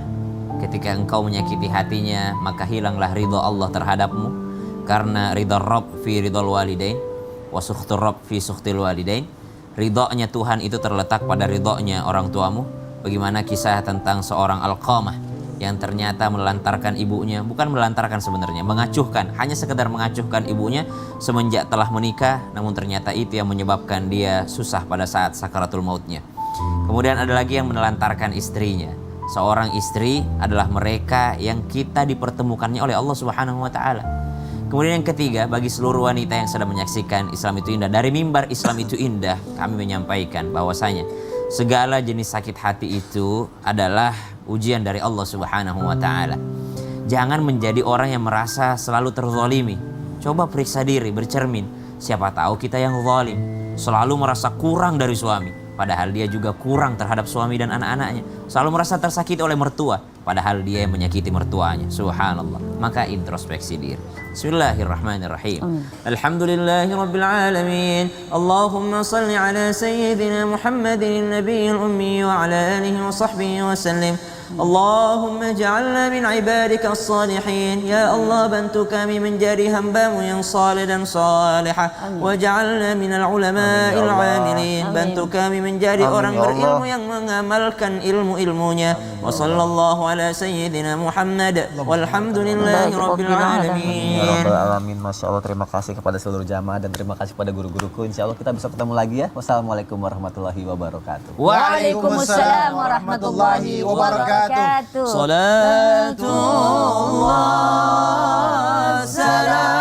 Ketika engkau menyakiti hatinya, maka hilanglah ridha Allah terhadapmu. Karena ridha Rabb fi ridhal walidain wa sukhtur Rabb fi sukhtil walidain. Ridhonya Tuhan itu terletak pada ridhonya orang tuamu. Bagaimana kisah tentang seorang Alqamah yang ternyata melantarkan ibunya, bukan melantarkan sebenarnya, mengacuhkan, hanya sekedar mengacuhkan ibunya semenjak telah menikah, namun ternyata itu yang menyebabkan dia susah pada saat sakaratul mautnya. Kemudian ada lagi yang menelantarkan istrinya. Seorang istri adalah mereka yang kita dipertemukannya oleh Allah Subhanahu wa taala. Kemudian yang ketiga, bagi seluruh wanita yang sedang menyaksikan Islam itu indah, dari mimbar Islam itu indah, kami menyampaikan bahwasanya segala jenis sakit hati itu adalah ujian dari Allah Subhanahu wa taala. Jangan menjadi orang yang merasa selalu terzalimi. Coba periksa diri, bercermin. Siapa tahu kita yang zalim, selalu merasa kurang dari suami, padahal dia juga kurang terhadap suami dan anak-anaknya. Selalu merasa tersakiti oleh mertua, padahal dia yang menyakiti mertuanya. Subhanallah. Maka introspeksi diri. Bismillahirrahmanirrahim. Alhamdulillahirabbil alamin. Allahumma salli ala sayyidina Muhammadin nabiyil ummi wa ala alihi wa sahbihi wa sallim. Allahumma ja'alna min ibadika as-salihin. Ya Allah, bantu kami menjadi hamba-Mu yang saleh dan salihah. Wa ja'alna min al-ulama'il 'amilin. Bantu kami menjadi orang berilmu yang mengamalkan ilmu-ilmunya. Wa sallallahu ala sayyidina Muhammad. Walhamdulillahi rabbil alamin. Ya Rabbal alamin. Masya Allah, terima kasih kepada seluruh jamaah dan terima kasih kepada guru-guruku. Insya Allah kita bisa ketemu lagi ya. Wassalamualaikum warahmatullahi wabarakatuh. Waalaikumsalam warahmatullahi wabarakatuh. Salatullah salam